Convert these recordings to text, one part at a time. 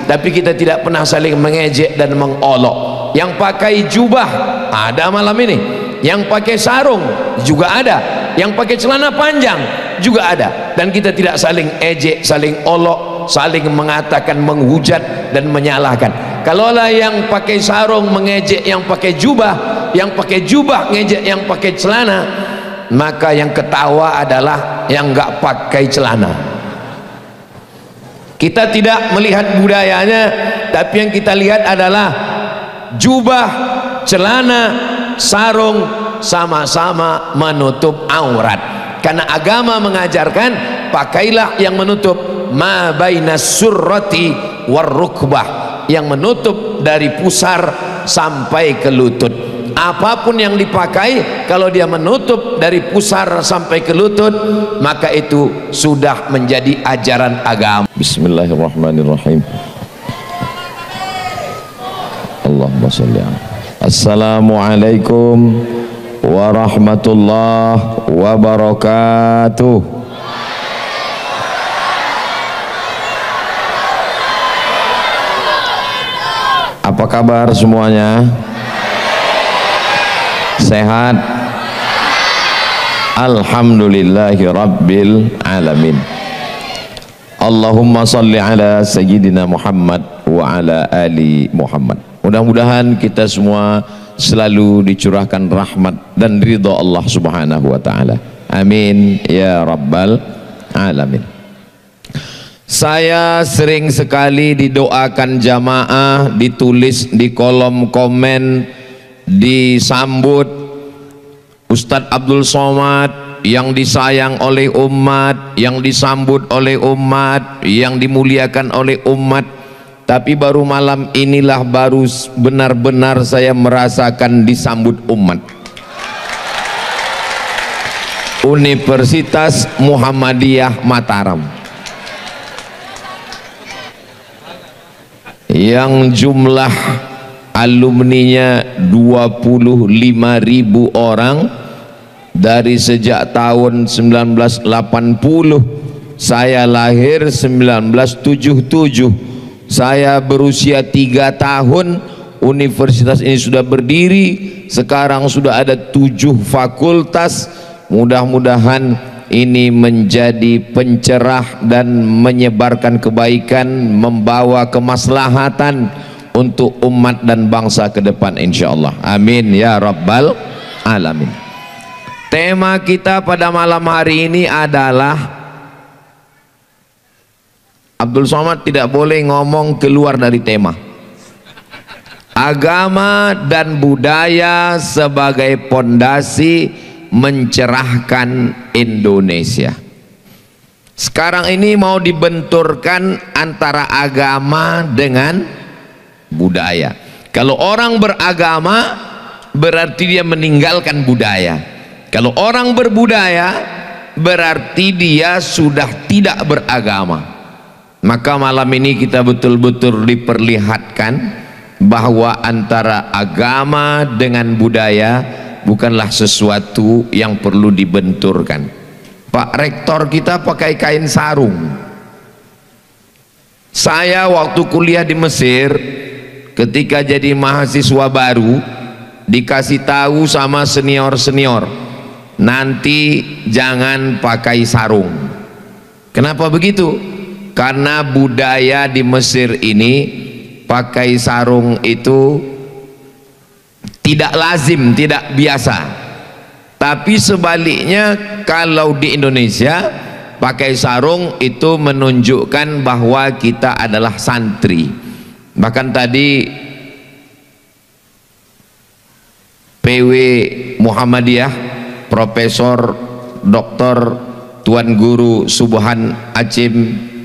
tapi kita tidak pernah saling mengejek dan mengolok. Yang pakai jubah ada malam ini, yang pakai sarung juga ada, yang pakai celana panjang juga ada, dan kita tidak saling ejek, saling olok, saling mengatakan, menghujat dan menyalahkan. Kalaulah yang pakai sarung mengejek yang pakai jubah, yang pakai jubah ngejek yang pakai celana, maka yang ketawa adalah yang enggak pakai celana. Kita tidak melihat budayanya, tapi yang kita lihat adalah jubah, celana, sarung sama-sama menutup aurat. Karena agama mengajarkan pakailah yang menutup ma bainas surrati war rukbah, yang menutup dari pusar sampai ke lutut. Apapun yang dipakai, kalau dia menutup dari pusar sampai ke lutut, maka itu sudah menjadi ajaran agama. Bismillahirrahmanirrahim. Allahumma sholli ala. Assalamualaikum warahmatullahi wabarakatuh. Apa kabar semuanya? Sehat? Alhamdulillahi rabbil alamin. Allahumma salli ala sayyidina Muhammad wa ala ali Muhammad. Mudah-mudahan kita semua selalu dicurahkan rahmat dan ridha Allah subhanahu wa ta'ala. Amin ya rabbal alamin. Saya sering sekali didoakan jamaah, ditulis di kolom komen, disambut Ustadz Abdul Somad yang disayang oleh umat, yang disambut oleh umat, yang dimuliakan oleh umat. Tapi baru malam inilah baru benar-benar saya merasakan disambut umat. Universitas Muhammadiyah Mataram yang jumlah alumninya 25.000 orang dari sejak tahun 1980. Saya lahir 1977. Saya berusia 3 tahun, universitas ini sudah berdiri. Sekarang sudah ada 7 fakultas. Mudah-mudahan ini menjadi pencerah dan menyebarkan kebaikan, membawa kemaslahatan untuk umat dan bangsa ke depan insyaallah. Amin ya rabbal alamin. Tema kita pada malam hari ini adalah Abdul Somad tidak boleh ngomong keluar dari tema. Agama dan budaya sebagai pondasi mencerahkan Indonesia. Sekarang ini mau dibenturkan antara agama dengan budaya. Kalau orang beragama berarti dia meninggalkan budaya. Kalau orang berbudaya berarti dia sudah tidak beragama. Maka malam ini kita betul-betul diperlihatkan bahwa antara agama dengan budaya bukanlah sesuatu yang perlu dibenturkan. Pak Rektor kita pakai kain sarung. Saya waktu kuliah di Mesir, ketika jadi mahasiswa baru, dikasih tahu sama senior-senior, nanti jangan pakai sarung. Kenapa begitu? Karena budaya di Mesir ini pakai sarung itu tidak lazim, tidak biasa. Tapi sebaliknya kalau di Indonesia pakai sarung itu menunjukkan bahwa kita adalah santri. Bahkan tadi PW Muhammadiyah Profesor Dr. Tuan Guru Subhan Acim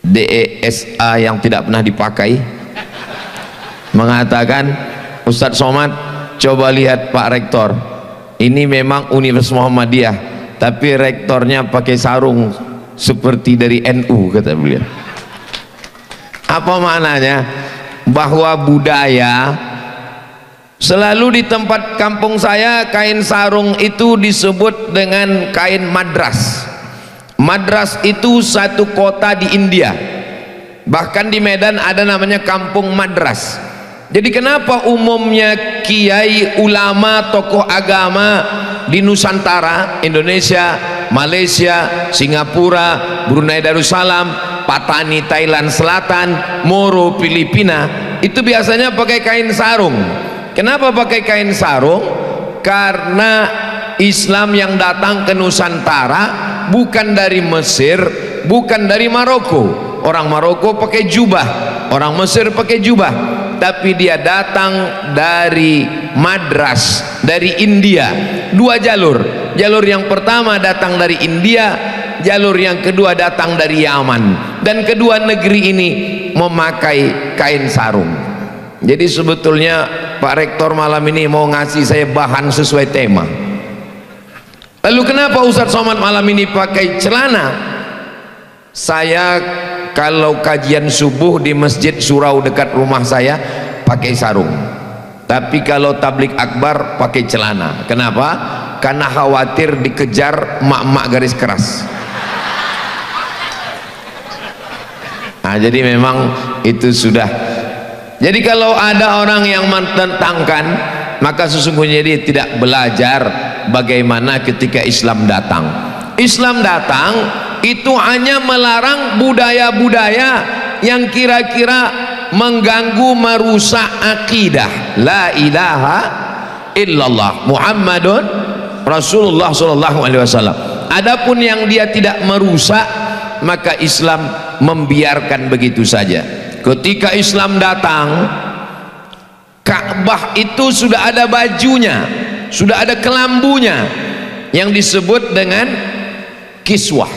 DESA yang tidak pernah dipakai mengatakan, Ustadz Somad, coba lihat Pak Rektor, ini memang Universitas Muhammadiyah tapi rektornya pakai sarung seperti dari NU, kata beliau. Apa maknanya? Bahwa budaya selalu di tempat kampung saya, kain sarung itu disebut dengan kain madras. Madras itu satu kota di India. Bahkan di Medan ada namanya kampung madras. Jadi kenapa umumnya kiai, ulama, tokoh agama di Nusantara, Indonesia, Malaysia, Singapura, Brunei Darussalam, Patani Thailand Selatan, Moro Filipina, itu biasanya pakai kain sarung. Kenapa pakai kain sarung? Karena Islam yang datang ke Nusantara bukan dari Mesir, bukan dari Maroko. Orang Maroko pakai jubah, orang Mesir pakai jubah, tapi dia datang dari Madras, dari India. Dua jalur. Jalur yang pertama datang dari India, jalur yang kedua datang dari Yaman. Dan kedua negeri ini memakai kain sarung. Jadi sebetulnya Pak Rektor malam ini mau ngasih saya bahan sesuai tema. Lalu kenapa Ustadz Somad malam ini pakai celana? Saya kalau kajian subuh di Masjid Surau dekat rumah saya pakai sarung, tapi kalau tablik akbar pakai celana. Kenapa? Karena khawatir dikejar mak-mak garis keras. Nah, jadi memang itu sudah. Jadi kalau ada orang yang mententangkan, maka sesungguhnya dia tidak belajar bagaimana ketika Islam datang. Islam datang itu hanya melarang budaya-budaya yang kira-kira mengganggu, merusak akidah la ilaha illallah Muhammadun Rasulullah sallallahu alaihi wasallam. Adapun yang dia tidak merusak, maka Islam membiarkan begitu saja. Ketika Islam datang, Ka'bah itu sudah ada bajunya, sudah ada kelambunya yang disebut dengan kiswah.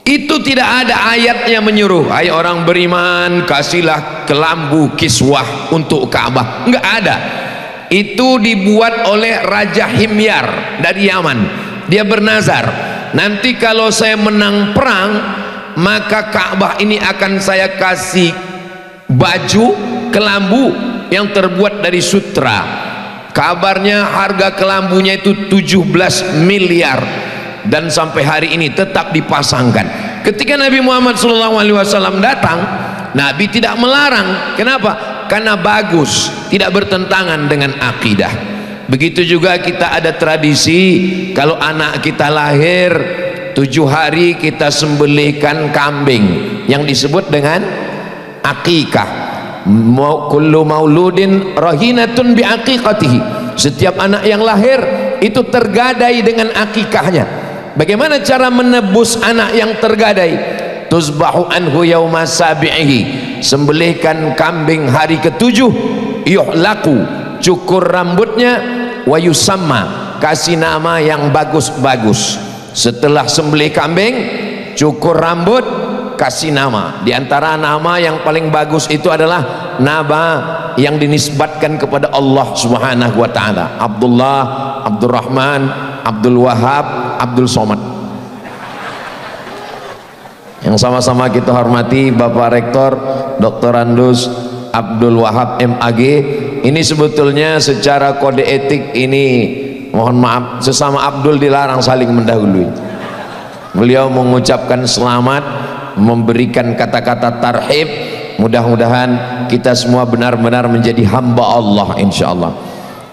Itu tidak ada ayatnya menyuruh, hai orang beriman kasihlah kelambu kiswah untuk Ka'bah. Enggak ada. Itu dibuat oleh Raja Himyar dari Yaman. Dia bernazar, nanti kalau saya menang perang, maka Ka'bah ini akan saya kasih baju kelambu yang terbuat dari sutra. Kabarnya harga kelambunya itu 17 miliar. Dan sampai hari ini tetap dipasangkan. Ketika Nabi Muhammad SAW datang, Nabi tidak melarang. Kenapa? Karena bagus, tidak bertentangan dengan akidah. Begitu juga kita ada tradisi, kalau anak kita lahir 7 hari kita sembelihkan kambing yang disebut dengan akikah. Kullu mauludin rahinatun bi aqiqatihi. Setiap anak yang lahir itu tergadai dengan akikahnya. Bagaimana cara menebus anak yang tergadai? Tuzbahu anhu yauma sabi'ihi, sembelihkan kambing hari ke-7, yuhlaku, cukur rambutnya, wa yusamma, kasih nama yang bagus-bagus. Setelah sembelih kambing, cukur rambut, kasih nama. Di antara nama yang paling bagus itu adalah nama yang dinisbatkan kepada Allah Subhanahu wa taala. Abdullah, Abdurrahman, Abdul Wahab, Abdul Somad. Yang sama-sama kita hormati Bapak Rektor Dr. Andus Abdul Wahab MAG. Ini sebetulnya secara kode etik ini, mohon maaf, sesama Abdul dilarang saling mendahului. Beliau mengucapkan selamat, memberikan kata-kata tarhib. Mudah-mudahan kita semua benar-benar menjadi hamba Allah insyaallah.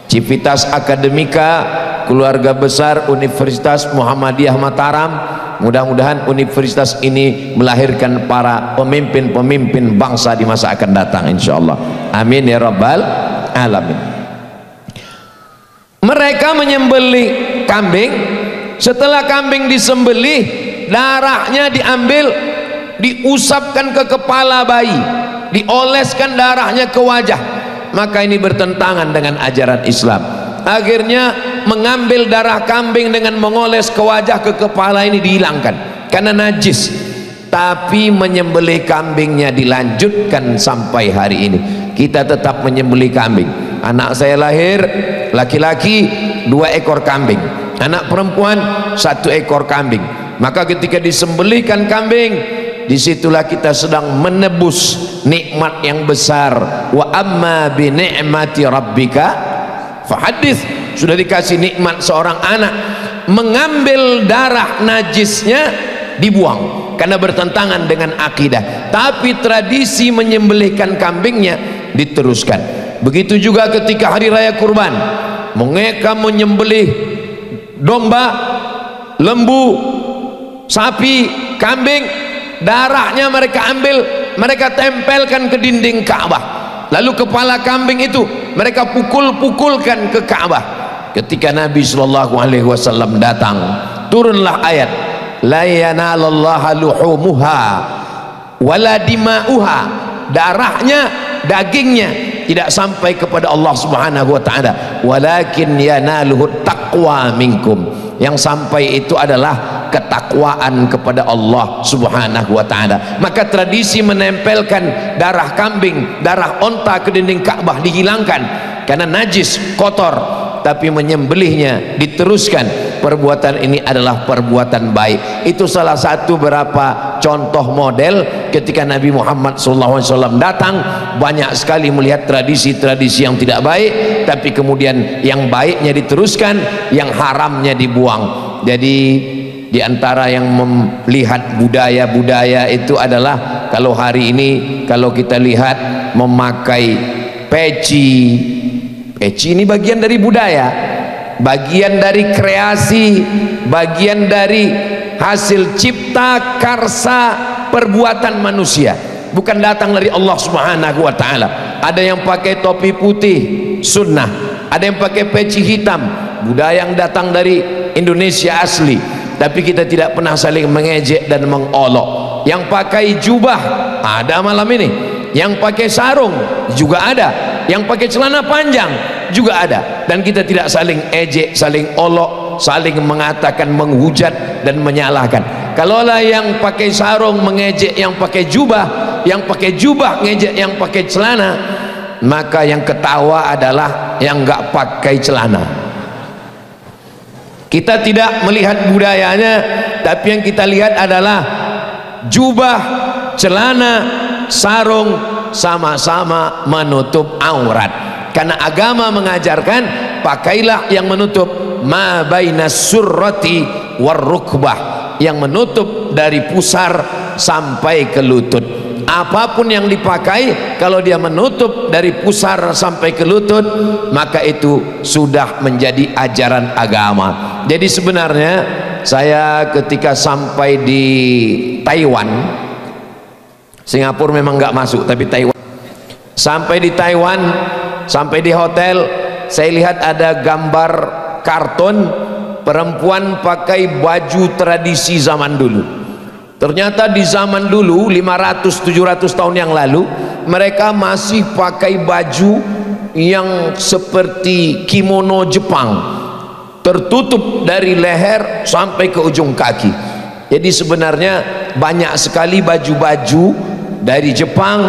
Civitas Akademika, keluarga besar Universitas Muhammadiyah Mataram, mudah-mudahan universitas ini melahirkan para pemimpin-pemimpin bangsa di masa akan datang insyaallah. Amin ya rabbal alamin. Mereka menyembelih kambing. Setelah kambing disembelih, darahnya diambil, diusapkan ke kepala bayi, dioleskan darahnya ke wajah. Maka ini bertentangan dengan ajaran Islam. Akhirnya mengambil darah kambing dengan mengoles ke wajah, ke kepala ini dihilangkan karena najis. Tapi menyembelih kambingnya dilanjutkan sampai hari ini. Kita tetap menyembelih kambing. Anak saya lahir laki-laki 2 ekor kambing, anak perempuan 1 ekor kambing. Maka ketika disembelihkan kambing, disitulah kita sedang menebus nikmat yang besar. Wa amma bi ni'mati rabbika fahadits. Sudah dikasih nikmat seorang anak, mengambil darah najisnya dibuang, karena bertentangan dengan akidah. Tapi tradisi menyembelihkan kambingnya diteruskan. Begitu juga ketika hari raya kurban, mereka menyembelih domba, lembu, sapi, kambing, darahnya mereka ambil, mereka tempelkan ke dinding Ka'bah. Lalu kepala kambing itu mereka pukul-pukulkan ke Ka'bah. Ketika Nabi SAW datang, turunlah ayat la yanalallaha luhumuha wala dima'uha, darahnya, dagingnya tidak sampai kepada Allah Subhanahu wa taala, walakin yanaluhu taqwa minkum, yang sampai itu adalah ketakwaan kepada Allah Subhanahu wa taala. Maka tradisi menempelkan darah kambing, darah onta ke dinding Ka'bah dihilangkan karena najis, kotor, tapi menyembelihnya diteruskan. Perbuatan ini adalah perbuatan baik. Itu salah satu beberapa contoh model ketika Nabi Muhammad SAW datang. Banyak sekali melihat tradisi-tradisi yang tidak baik, tapi kemudian yang baiknya diteruskan, yang haramnya dibuang. Jadi di antara yang melihat budaya-budaya itu adalah kalau hari ini kalau kita lihat memakai peci. Peci ini bagian dari budaya, bagian dari kreasi, bagian dari hasil cipta karsa perbuatan manusia, bukan datang dari Allah Subhanahu wa taala. Ada yang pakai topi putih, sunnah. Ada yang pakai peci hitam, budaya yang datang dari Indonesia asli. Tapi kita tidak pernah saling mengejek dan mengolok. Yang pakai jubah ada malam ini, yang pakai sarung juga ada, yang pakai celana panjang juga ada, dan kita tidak saling ejek, saling olok, saling mengatakan, menghujat dan menyalahkan. Kalaulah yang pakai sarung mengejek yang pakai jubah, yang pakai jubah ngejek yang pakai celana, maka yang ketawa adalah yang enggak pakai celana. Kita tidak melihat budayanya, tapi yang kita lihat adalah jubah, celana, sarung sama-sama menutup aurat. Karena agama mengajarkan pakailah yang menutup ma bainas surrati warrukbah, yang menutup dari pusar sampai ke lutut. Apapun yang dipakai, kalau dia menutup dari pusar sampai ke lutut, maka itu sudah menjadi ajaran agama. Jadi sebenarnya saya ketika sampai di Taiwan, Singapura memang nggak masuk, tapi Taiwan, sampai di Taiwan, sampai di hotel, saya lihat ada gambar karton perempuan pakai baju tradisi zaman dulu. Ternyata di zaman dulu 500-700 tahun yang lalu mereka masih pakai baju yang seperti kimono Jepang, tertutup dari leher sampai ke ujung kaki. Jadi sebenarnya banyak sekali baju-baju dari Jepang,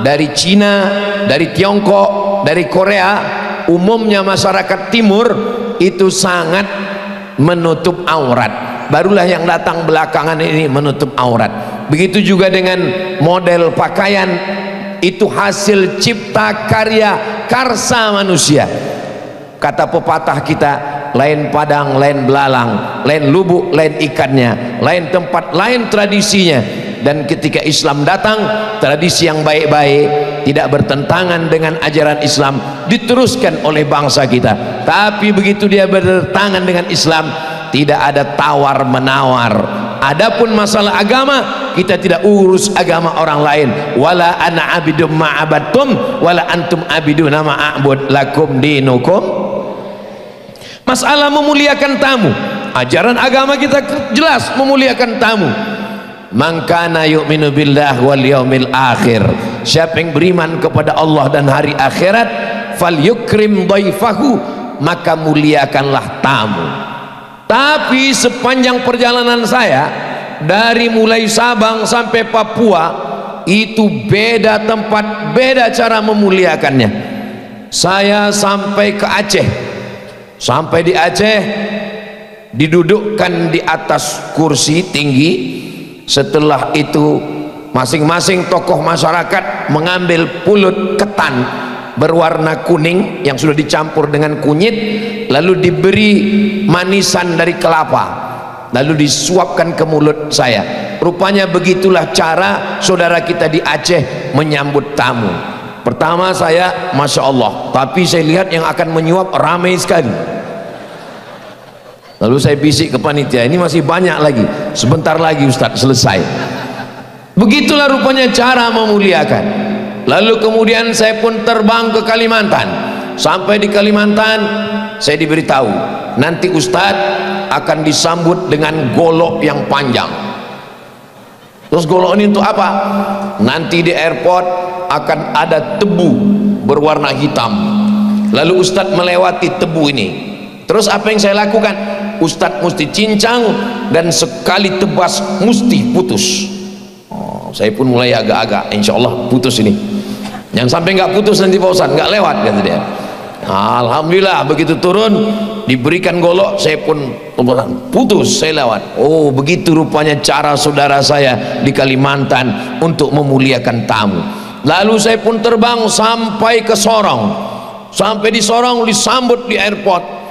dari Cina, dari Tiongkok, dari Korea, umumnya masyarakat timur itu sangat menutup aurat. Barulah yang datang belakangan ini menutup aurat. Begitu juga dengan model pakaian, itu hasil cipta karya karsa manusia. Kata pepatah kita, lain padang, lain belalang, lain lubuk, lain ikannya, lain tempat, lain tradisinya. Dan ketika Islam datang, tradisi yang baik-baik tidak bertentangan dengan ajaran Islam diteruskan oleh bangsa kita. Tapi begitu dia bertentangan dengan Islam, tidak ada tawar menawar. Adapun masalah agama, kita tidak urus agama orang lain. Wala ana abidum ma'abattum wala antum abiduna ma'abud lakum dinukum. Masalah memuliakan tamu, ajaran agama kita jelas memuliakan tamu. Man kana yu'minu billah wal yaumil akhir, siapa yang beriman kepada Allah dan hari akhirat, falyukrim dhaifahu, maka muliakanlah tamu. Tapi sepanjang perjalanan saya dari mulai Sabang sampai Papua, itu beda tempat, beda cara memuliakannya. Saya sampai ke Aceh, sampai di Aceh didudukkan di atas kursi tinggi. Setelah itu masing-masing tokoh masyarakat mengambil pulut ketan berwarna kuning yang sudah dicampur dengan kunyit, lalu diberi manisan dari kelapa, lalu disuapkan ke mulut saya, Rupanya begitulah cara saudara kita di Aceh menyambut tamu. Pertama saya Masya Allah, tapi saya lihat yang akan menyuap ramai sekali. Lalu saya bisik ke panitia, ini masih banyak lagi, sebentar lagi Ustadz selesai. Begitulah rupanya cara memuliakan. Lalu kemudian saya pun terbang ke Kalimantan. Sampai di Kalimantan saya diberitahu nanti Ustadz akan disambut dengan golok yang panjang. Terus golok ini untuk apa? Nanti di airport akan ada tebu berwarna hitam. Lalu Ustadz melewati tebu ini. Terus apa yang saya lakukan? Ustadz mesti cincang dan sekali tebas mesti putus. Saya pun mulai agak-agak, insya Allah putus ini. Yang sampai nggak putus nanti Pak Ustadz, nggak lewat kata dia. Alhamdulillah begitu turun diberikan golok, saya pun putus, saya lewat. Oh begitu rupanya cara saudara saya di Kalimantan untuk memuliakan tamu. Lalu saya pun terbang sampai ke Sorong. Sampai di Sorong disambut di airport.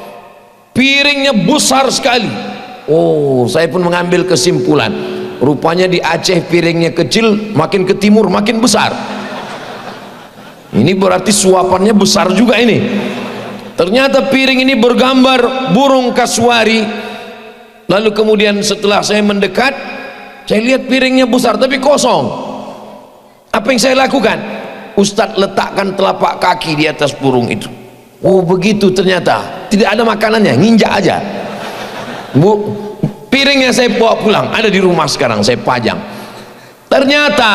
Piringnya besar sekali. Oh saya pun mengambil kesimpulan, rupanya di Aceh piringnya kecil, makin ke timur makin besar. Ini berarti suapannya besar juga ini. Ternyata piring ini bergambar burung kasuari. Lalu kemudian setelah saya mendekat, saya lihat piringnya besar tapi kosong. Apa yang saya lakukan? Ustadz letakkan telapak kaki di atas burung itu. Oh begitu, ternyata tidak ada makanannya, nginjak aja. Bu, piringnya saya bawa pulang, ada di rumah sekarang, saya pajang. Ternyata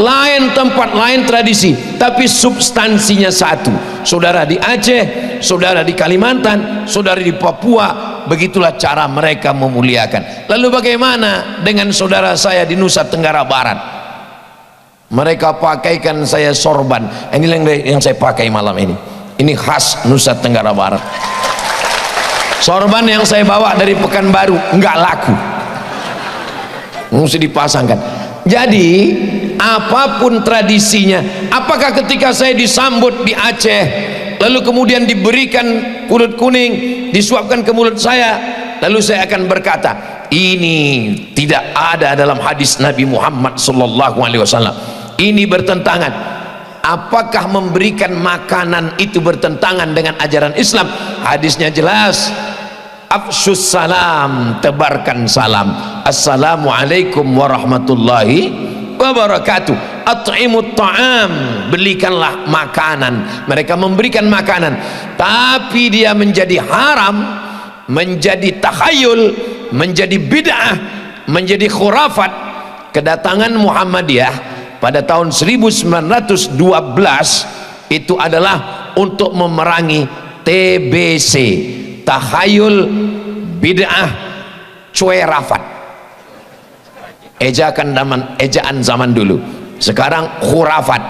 lain tempat, lain tradisi, tapi substansinya satu. Saudara di Aceh, saudara di Kalimantan, saudara di Papua, begitulah cara mereka memuliakan. Lalu bagaimana dengan saudara saya di Nusa Tenggara Barat? Mereka pakaikan saya sorban. Ini yang saya pakai malam ini. Ini khas Nusa Tenggara Barat. Sorban yang saya bawa dari Pekanbaru nggak laku, mesti dipasangkan. Jadi apapun tradisinya, apakah ketika saya disambut di Aceh lalu kemudian diberikan kulit kuning disuapkan ke mulut saya, lalu saya akan berkata ini tidak ada dalam hadis Nabi Muhammad SAW, ini bertentangan. Apakah memberikan makanan itu bertentangan dengan ajaran Islam? Hadisnya jelas, afshus salam, tebarkan salam. Assalamualaikum warahmatullahi wabarakatuh. At'imut ta'am, belikanlah makanan. Mereka memberikan makanan, tapi dia menjadi haram, menjadi takhayul, menjadi bid'ah, menjadi khurafat. Kedatangan Muhammadiyah pada tahun 1912 itu adalah untuk memerangi TBC, takhayul, bid'ah, cuerafat, ejaan zaman dulu. Sekarang khurafat.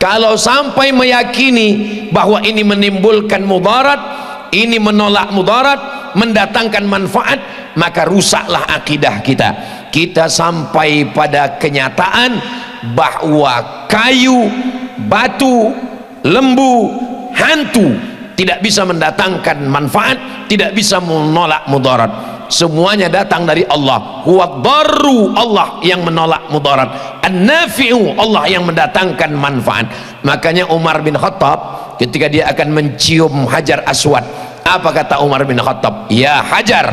Kalau sampai meyakini bahwa ini menimbulkan mudarat, ini menolak mudarat, mendatangkan manfaat, maka rusaklah akidah kita. Kita sampai pada kenyataan bahwa kayu, batu, lembu, hantu tidak bisa mendatangkan manfaat, tidak bisa menolak mudarat. Semuanya datang dari Allah. Huwa darru, Allah yang menolak mudarat. An-nafi'u, Allah yang mendatangkan manfaat. Makanya Umar bin Khattab ketika dia akan mencium Hajar Aswad, apa kata Umar bin Khattab? Ya Hajar,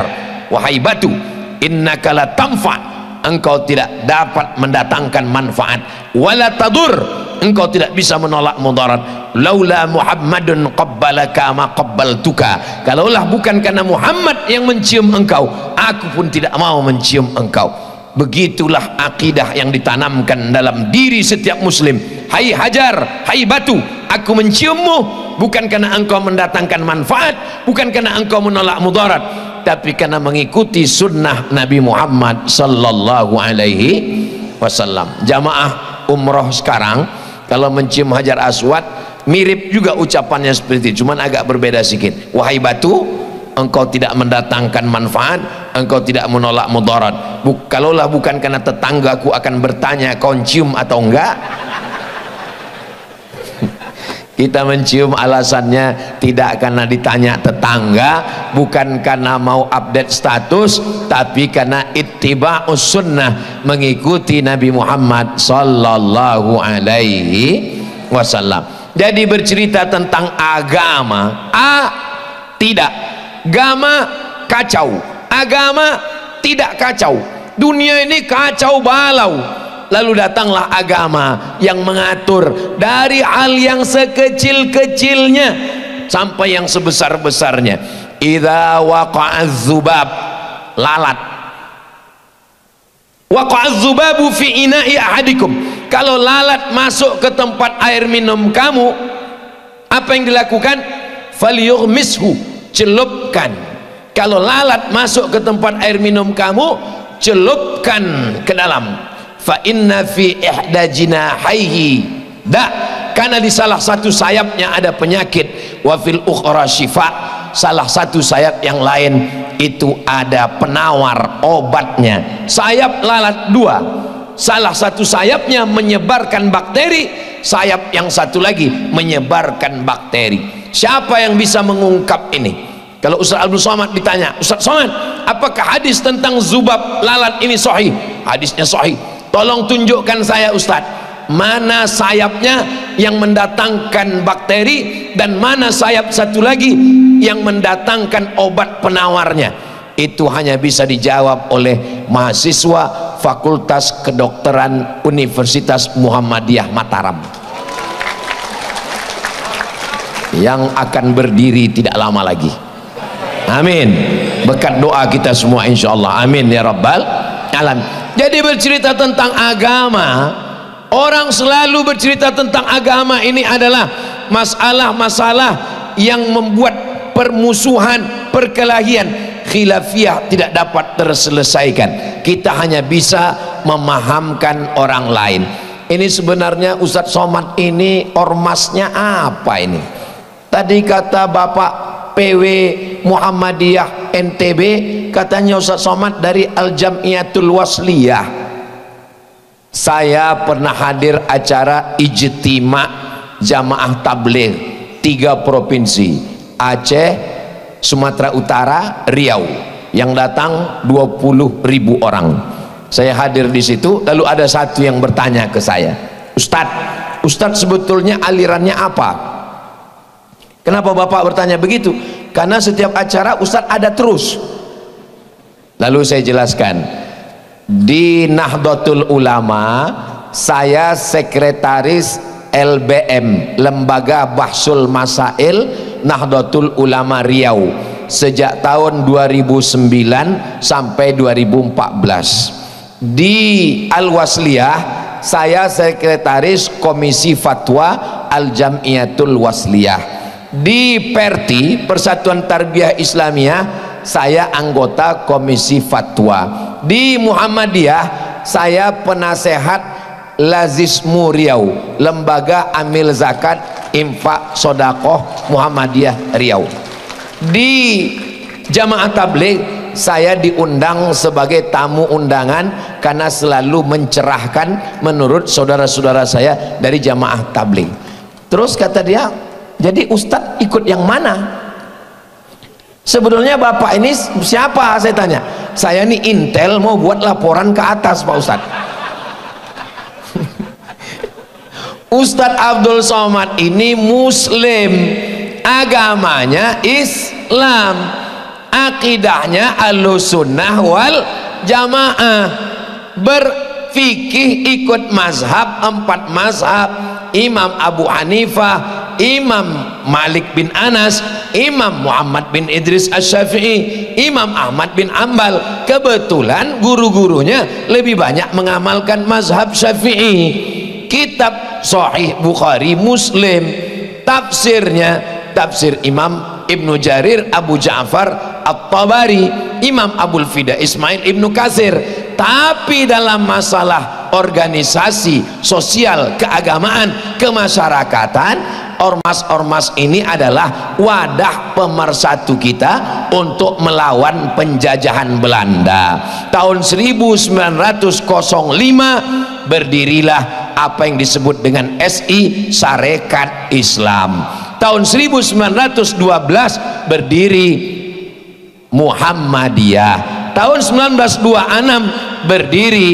wahai batu, innaka la tanfa', engkau tidak dapat mendatangkan manfaat, wala tadur, engkau tidak bisa menolak mudarat. Laula Muhammadun qabbalaka ma qabbaltuka, kalaulah bukan karena Muhammad yang mencium engkau, aku pun tidak mau mencium engkau. Begitulah akidah yang ditanamkan dalam diri setiap muslim. Hai Hajar, hai batu, aku menciummu bukan karena engkau mendatangkan manfaat, bukan karena engkau menolak mudarat, tapi karena mengikuti sunnah Nabi Muhammad sallallahu alaihi wasallam. Jamaah umroh sekarang kalau mencium Hajar Aswad mirip juga ucapannya seperti itu, cuman agak berbeda sedikit. Wahai batu, engkau tidak mendatangkan manfaat, engkau tidak menolak mudarat. Kalaulah bukan karena tetanggaku akan bertanya kau cium atau enggak, Kita mencium alasannya tidak karena ditanya tetangga, bukan karena mau update status, tapi karena ittiba'us sunnah, mengikuti Nabi Muhammad sallallahu alaihi wasallam. Jadi bercerita tentang agama, tidak, agama kacau, agama tidak kacau, dunia ini kacau balau. Lalu datanglah agama yang mengatur dari hal yang sekecil-kecilnya sampai yang sebesar-besarnya. Idza waqa'az zubab, lalat. Waqa'az zubabu fi ina'i ahadikum. Kalau lalat masuk ke tempat air minum kamu, apa yang dilakukan? Falyughmishu, celupkan. Kalau lalat masuk ke tempat air minum kamu, celupkan ke dalam. Fa inna fi ihda jinahaihi da, karena di salah satu sayapnya ada penyakit, wa fil ukhra syifa, salah satu sayap yang lain itu ada penawar obatnya. Sayap lalat dua, salah satu sayapnya menyebarkan bakteri, sayap yang satu lagi menyebarkan bakteri. Siapa yang bisa mengungkap ini? Kalau Ustaz Abdul Somad ditanya, Ustaz Somad, apakah hadis tentang zubab lalat ini sahih? Hadisnya sahih. Tolong tunjukkan saya Ustaz, mana sayapnya yang mendatangkan bakteri dan mana sayap satu lagi yang mendatangkan obat penawarnya. Itu hanya bisa dijawab oleh mahasiswa Fakultas Kedokteran Universitas Muhammadiyah Mataram yang akan berdiri tidak lama lagi. Amin, berkat doa kita semua insyaallah. Amin ya rabbal alamin. Jadi bercerita tentang agama, orang selalu bercerita tentang agama ini adalah masalah-masalah yang membuat permusuhan, perkelahian, khilafiyah tidak dapat terselesaikan. Kita hanya bisa memahamkan orang lain. Ini sebenarnya Ustadz Somad ini ormasnya apa ini? Tadi kata Bapak PW Muhammadiyah NTB, katanya Ustaz Somad dari Al-Jam'iyatul Wasliyah. Saya pernah hadir acara ijtima jamaah tabligh 3 provinsi, Aceh, Sumatera Utara, Riau, yang datang 20.000 orang. Saya hadir di situ, lalu ada satu yang bertanya ke saya, Ustadz sebetulnya alirannya apa? Kenapa Bapak bertanya begitu? Karena setiap acara Ustadz ada terus. Lalu saya jelaskan, di Nahdlatul Ulama saya sekretaris LBM, Lembaga Bahsul Masail Nahdlatul Ulama Riau, sejak tahun 2009 sampai 2014. Di Al-Wasliyah saya sekretaris Komisi Fatwa Al-Jam'iyatul Wasliyah. Di Perti, Persatuan Tarbiyah Islamiyah, saya anggota Komisi Fatwa. Di Muhammadiyah saya penasehat Lazismu Riau, Lembaga Amil Zakat Infak Sodakoh Muhammadiyah Riau. Di Jamaah Tabligh saya diundang sebagai tamu undangan karena selalu mencerahkan menurut saudara-saudara saya dari Jamaah Tabligh. Terus kata dia, jadi Ustadz ikut yang mana? Sebetulnya Bapak ini siapa? Saya tanya. Saya ini intel mau buat laporan ke atas Pak Ustadz. Ustadz Abdul Somad ini Muslim, agamanya Islam, akidahnya Ahlussunnah wal Jamaah, berfikih ikut mazhab 4 mazhab, Imam Abu Hanifah, Imam Malik bin Anas, Imam Muhammad bin Idris Asy-Syafi'i, Imam Ahmad bin Ambal. Kebetulan guru-gurunya lebih banyak mengamalkan mazhab Syafi'i. Kitab Sahih Bukhari, Muslim, tafsirnya tafsir Imam Ibnu Jarir Abu Ja'far At-Tabari, Imam Abul Fida Ismail Ibnu Katsir. Tapi dalam masalah organisasi sosial, keagamaan, kemasyarakatan, ormas-ormas ini adalah wadah pemersatu kita untuk melawan penjajahan Belanda. Tahun 1905 berdirilah apa yang disebut dengan SI, Sarekat Islam. Tahun 1912 berdiri Muhammadiyah. Tahun 1926 berdiri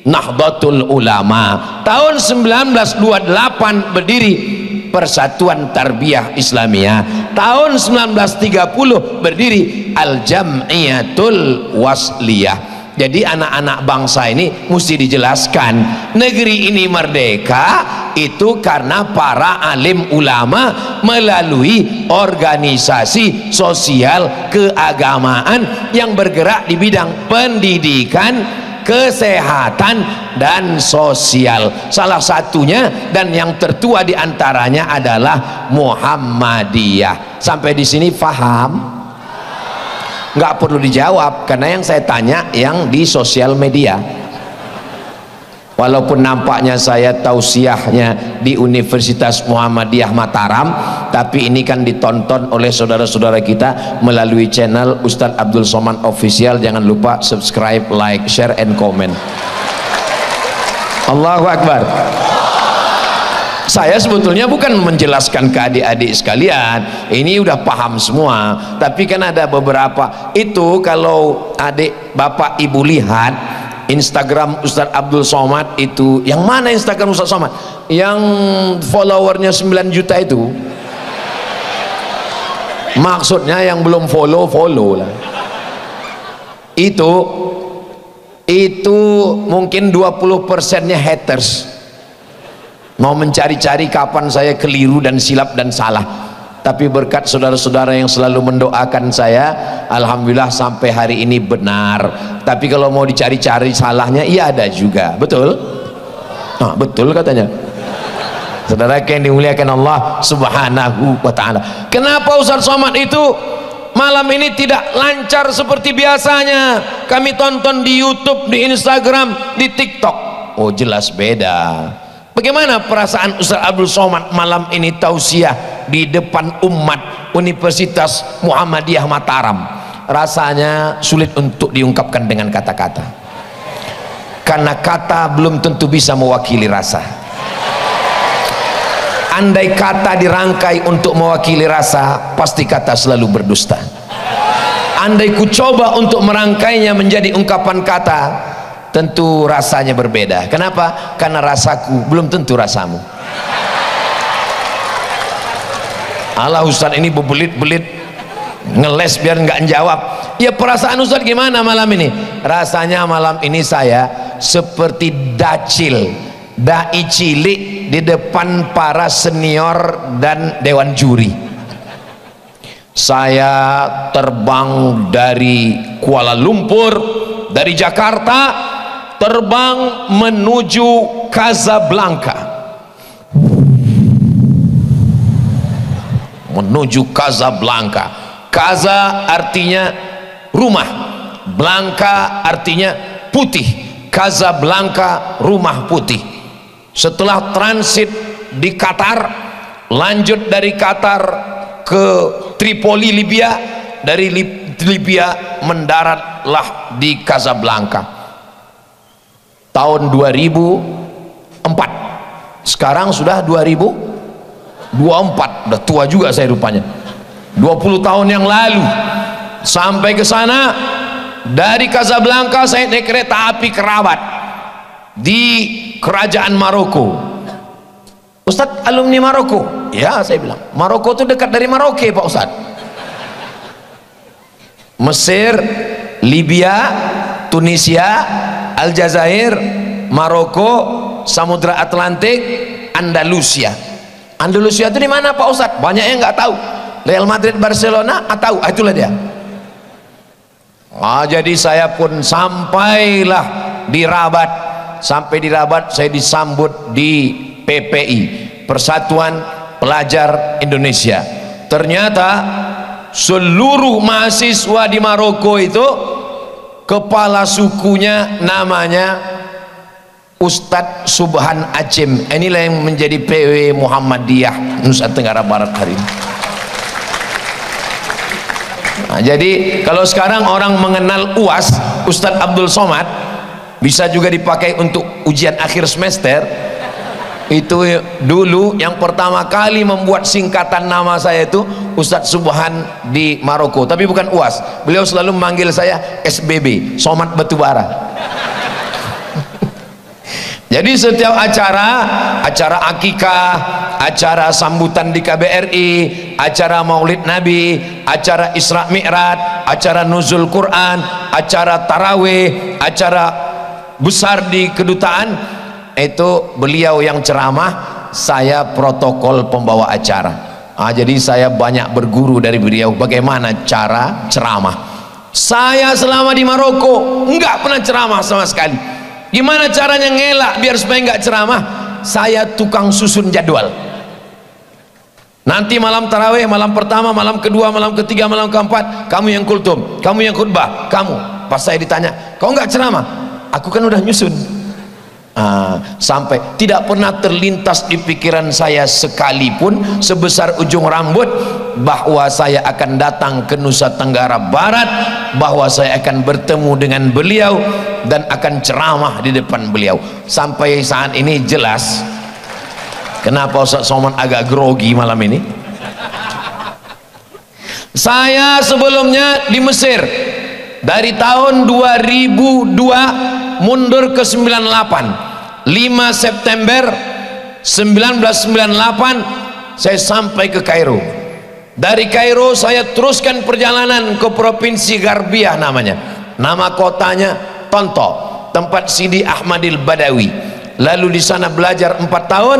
Nahdlatul Ulama. Tahun 1928 berdiri Persatuan Tarbiyah Islamiyah. Tahun 1930 berdiri Al-Jam'iyatul Wasliyah. Jadi anak-anak bangsa ini mesti dijelaskan, negeri ini merdeka itu karena para alim ulama melalui organisasi sosial keagamaan yang bergerak di bidang pendidikan, kesehatan dan sosial. Salah satunya dan yang tertua di antaranya adalah Muhammadiyah. Sampai di sini paham? Nggak perlu dijawab karena yang saya tanya yang di sosial media. Walaupun nampaknya saya tausiahnya di Universitas Muhammadiyah Mataram, tapi ini kan ditonton oleh saudara-saudara kita melalui channel Ustadz Abdul Somad Official. Jangan lupa subscribe, like, share, and comment. Allahu Akbar. Saya sebetulnya bukan menjelaskan ke adik-adik sekalian, ini udah paham semua, tapi kan ada beberapa itu. Kalau adik bapak ibu lihat Instagram Ustadz Abdul Somad itu, yang mana Instagram Ustadz Somad yang followernya 9 juta itu, maksudnya yang belum follow lah, itu mungkin 20%-nya haters, mau mencari-cari kapan saya keliru dan silap dan salah. Tapi berkat saudara-saudara yang selalu mendoakan saya, alhamdulillah sampai hari ini benar. Tapi kalau mau dicari-cari salahnya, iya ada juga. Betul? Nah, betul katanya. Saudara yang dimuliakan Allah Subhanahu wa ta'ala. Kenapa Ustadz Somad itu malam ini tidak lancar seperti biasanya? Kami tonton di YouTube, di Instagram, di TikTok. Oh, jelas beda. Bagaimana perasaan Ustaz Abdul Somad malam ini tausiah di depan umat Universitas Muhammadiyah Mataram? Rasanya sulit untuk diungkapkan dengan kata-kata, karena kata belum tentu bisa mewakili rasa. Andai kata dirangkai untuk mewakili rasa, pasti kata selalu berdusta. Andai ku coba untuk merangkainya menjadi ungkapan kata, tentu rasanya berbeda. Kenapa? Karena rasaku belum tentu rasamu. Allah, Ustaz ini bebelit-belit ngeles biar nggak jawab. Ya, perasaan Ustaz gimana malam ini? Rasanya malam ini saya seperti dacil, dai cilik di depan para senior dan dewan juri. Saya terbang dari Kuala Lumpur, dari Jakarta, terbang menuju Casablanca. Menuju Casablanca. Casa artinya rumah, Blanca artinya putih. Casablanca rumah putih. Setelah transit di Qatar, lanjut dari Qatar ke Tripoli, Libya. Dari Libya mendaratlah di Casablanca tahun 2004. Sekarang sudah 2024, udah tua juga saya rupanya. 20 tahun yang lalu sampai ke sana. Dari Casablanca saya naik kereta api ke Rabat di kerajaan Maroko. Ustadz alumni Maroko? Ya, saya bilang Maroko itu dekat dari Maroke Pak Ustadz. Mesir, Libya, Tunisia, Aljazair, Maroko, Samudra Atlantik, Andalusia. Andalusia itu di mana Pak Ustadz? Banyak yang nggak tahu. Real Madrid, Barcelona, tahu? Itulah dia. Jadi saya pun sampailah di Rabat. Sampai di Rabat saya disambut di PPI, Persatuan Pelajar Indonesia. Ternyata seluruh mahasiswa di Maroko itu kepala sukunya namanya Ustadz Subhan Acem. Inilah yang menjadi PW Muhammadiyah Nusa Tenggara Barat hari ini. Jadi kalau sekarang orang mengenal UAS Ustadz Abdul Somad, bisa juga dipakai untuk ujian akhir semester. Itu dulu yang pertama kali membuat singkatan nama saya itu Ustadz Subhan di Maroko, tapi bukan UAS. Beliau selalu memanggil saya SBB, Somat Batubara. Jadi setiap acara akikah, acara sambutan di KBRI, acara Maulid Nabi, acara Isra Mi'raj, acara Nuzul Quran, acara Tarawih, acara besar di kedutaan, itu beliau yang ceramah, saya protokol pembawa acara. Jadi saya banyak berguru dari beliau bagaimana cara ceramah. Saya selama di Maroko enggak pernah ceramah sama sekali. Gimana caranya ngelak biar supaya enggak ceramah? Saya tukang susun jadwal. Nanti malam tarawih, malam pertama, malam kedua, malam ketiga, malam keempat, kamu yang kultum, kamu yang khutbah, kamu. Pas saya ditanya, kau enggak ceramah? Aku kan udah nyusun. Sampai tidak pernah terlintas di pikiran saya sekalipun sebesar ujung rambut bahwa saya akan datang ke Nusa Tenggara Barat, bahwa saya akan bertemu dengan beliau dan akan ceramah di depan beliau. Sampai saat ini jelas kenapa Ustaz Somad agak grogi malam ini. Saya sebelumnya di Mesir dari tahun 2002 mundur ke 98. 5 September 1998 saya sampai ke Kairo. Dari Kairo saya teruskan perjalanan ke provinsi Garbiah, namanya, nama kotanya Tonto, tempat Sidi Ahmadil Badawi. Lalu di sana belajar 4 tahun,